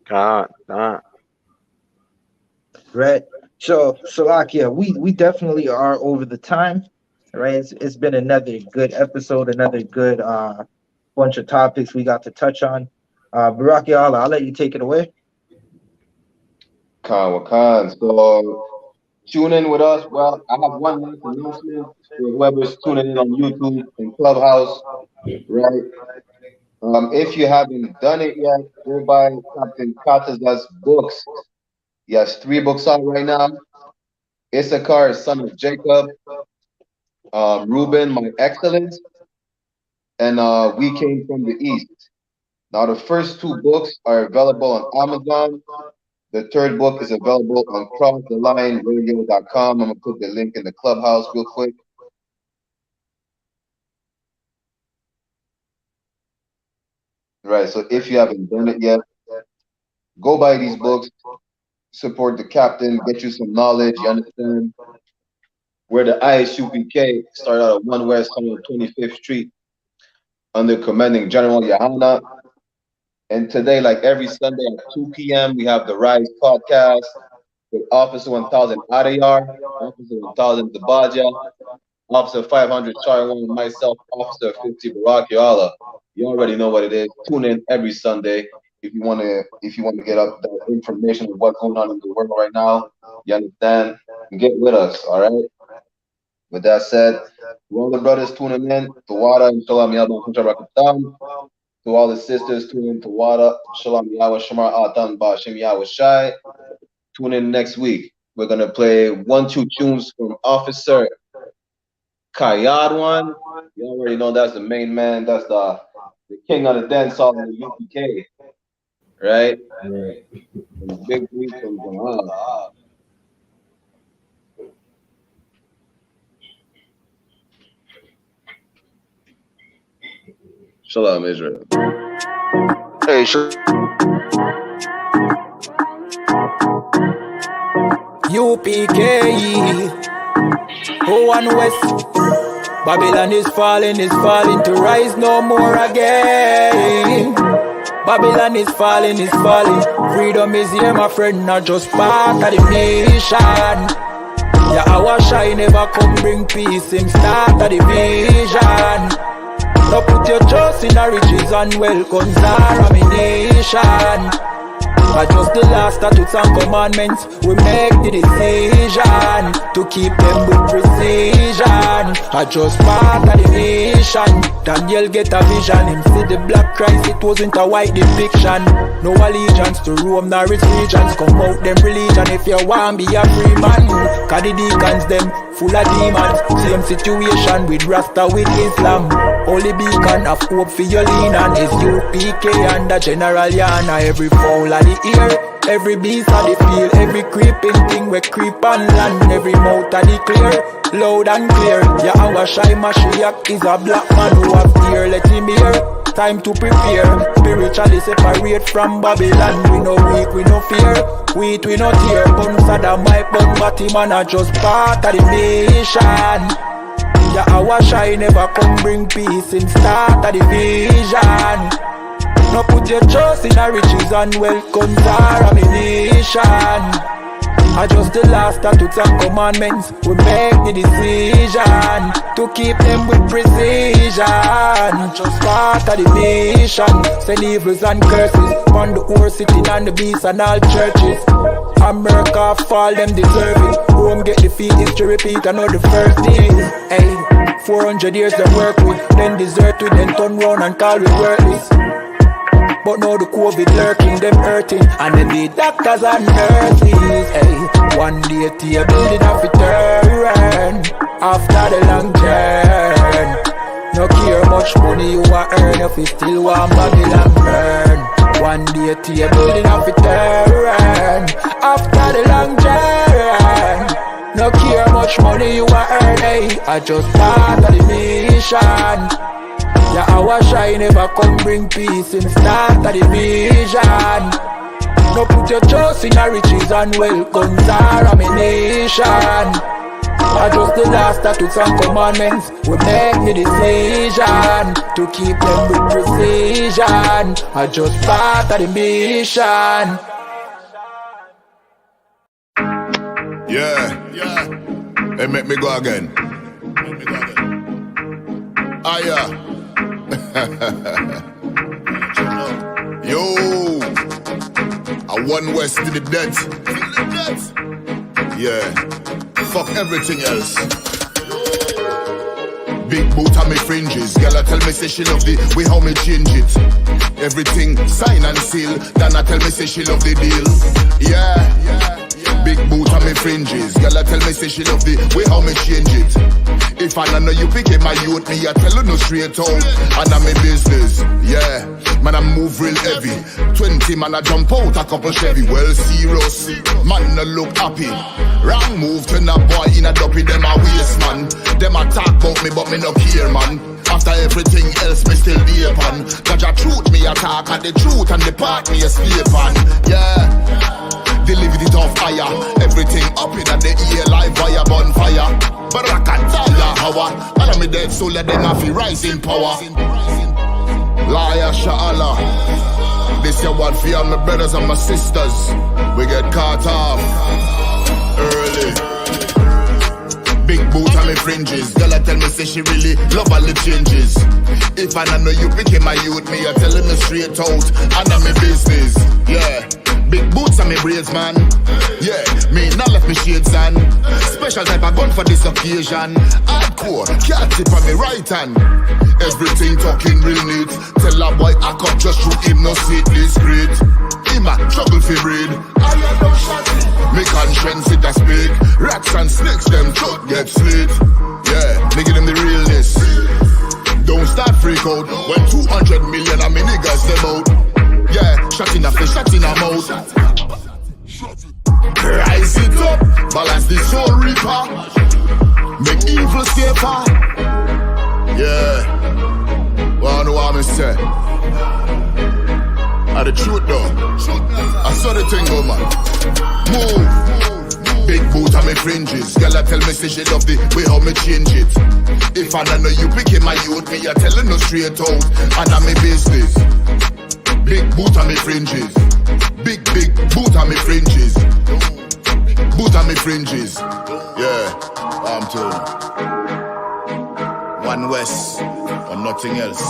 God. right? So Salakia, we definitely are over the time, right? It's been another good episode, another good bunch of topics we got to touch on. Baraki Allah, I'll let you take it away. Wakan. So tune in with us. Well, I have one last announcement for whoever's tuning in on YouTube and Clubhouse, right? If you haven't done it yet, go buy Captain Kata's books. He has 3 books out right now. Issachar, son of Jacob, Reuben, my excellence, and We Came from the East. Now, the first 2 books are available on Amazon. The third book is available on crossthelineradio.com. I'm going to put the link in the clubhouse real quick. Right, so if you haven't done it yet, go buy these books, support the captain, get you some knowledge, you understand? Where the I.S.U.P.K started out at 1 West 125th Street under commanding General YAHANNA. And today, like every Sunday at 2 p.m., we have the Rise podcast. with Officer 1000 Adayar, Officer 1000 Zabadia, Officer 500 Charwan, myself, Officer 50 Barack Yala. You already know what it is. Tune in every Sunday if you want to get up that information of what's going on in the world right now. You understand? Get with us, all right? With that said, to all the brothers tuning in, to Wada and Shalom Yahweh Rakatan, to all the sisters tuning in to Wada, Shalom Yahweh Shamar Atan Ba Shem Yahweh Shai. Tune in next week. We're gonna play 1-2 tunes from Officer Kayadwan. You already know that's the main man, that's the king of the dance hall in the UPK. Right? Right. Big week from Jahad. Shalom, Israel. Hey, UPK, one West. Babylon is falling to rise no more again. Babylon is falling. Freedom is here, my friend, not just part of the nation. Yeah, our shine never come bring peace, him start of the vision. Now put your trust in the riches and wealth, guns are ammunition. But just the last statutes and commandments, we make the decision to keep them with precision. I just part of the mission. Daniel get a vision, him see the black Christ, it wasn't a white depiction. No allegiance to Rome nor its regions, come out them religion if you want be a free man. Cause the deacons them full of demons, same situation with Rasta with Islam. Only beacon of hope for your lean on is I.S.U.P.K and the General YAHANNA. Every fowl of the ear, every beast of the field, every creeping thing we creep on land, every mouth of the clear, loud and clear. Yahweh Shai Mashiach is a black man who have ear, let him hear. Time to prepare, spiritually separate from Babylon. We no weak, we no fear, we no tear. Bun Saddam, my bun Batman are just part of the nation. Yahweh Shai never come bring peace in start of the vision. No put your trust in the riches and wealth, guns are ammunition. I just the last statutes and commandments, we make the decision to keep them with precision. Just part of the mission, send evils and curses on the whole city and the beasts and all churches. America fall, them deserve it. Rome get defeat, history repeat, I know the first days. Hey, 400 years they work with, then desert with, then turn round and call it worthless. But now the COVID lurking, them hurting, and then the doctors and nurses. Hey, one day to building up a turn after the long journey. No care much money you a earn if you still want Babylon burn. One day to building up a turn after the long journey. No care much money you a earn. Hey, I just part of the mission. Yahweh Shai never come bring peace in start of the vision. No put your trust in the riches and wealth, guns are ammunition. I just the last statutes and commandments, we make the decision to keep them with precision. I just part of the mission. Yeah. Hey, make me go again. Yo, I one west to the death. Yeah, fuck everything else. Big boot on me fringes. Girl, I tell me say she love the way how me change it. Everything sign and seal. Then I tell me say she love the deal. Yeah. Big boot on me fringes. Girl, I tell me say she love the way how me change it. If I don't know you pick my youth, me I tell you no straight out. And I'm in business, yeah. Man, I move real heavy. 20 man, I jump out a couple Chevy. Well, serious, man, no look happy. Wrong move, turn a boy in a dopey, them a waste, man. Them a talk about me, but me no care, man. After everything else, me still be upon. Cause the truth, me attack, and the truth and the part, me escape on. Yeah. Delivered it off fire. Everything up in the air like fire bonfire. But I can't tell ya how and I'm dead soul let them have to rise in power. Liar Sha'Allah. this year what for all my brothers and my sisters. We get caught off early. Big boot on me fringes. Girl I tell me say she really love all the changes. If I know you picking my youth, me I telling me straight out. And I'm me business, yeah. Big boots on me braids, man. Yeah, me not left me shades on. Special type of gun for this occasion. Hardcore, can't tip on me right hand. Everything talking real neat. Tell a boy I come just shoot him, no sit discreet. Him a trouble for breed. I am no shot. Me conscience it a speak. Rats and snakes, them throat get slit. Yeah, me give them the realness. Don't start freak out. When 200 million of me niggas them out. Yeah, shot in the face, shot in the mouth. Rise it up, balance the soul reaper. Make evil safer. Yeah, well I know what I'm say. The truth though, I saw the thing go man. Move. Big boot on me fringes. Girl I tell me say she love the way how me change it. If I don't know you picking my youth, me I telling no straight out. And I'm me business. Big boot on me fringes. Big boot on me fringes. Boot on me fringes. Yeah, I'm told. One West or nothing else.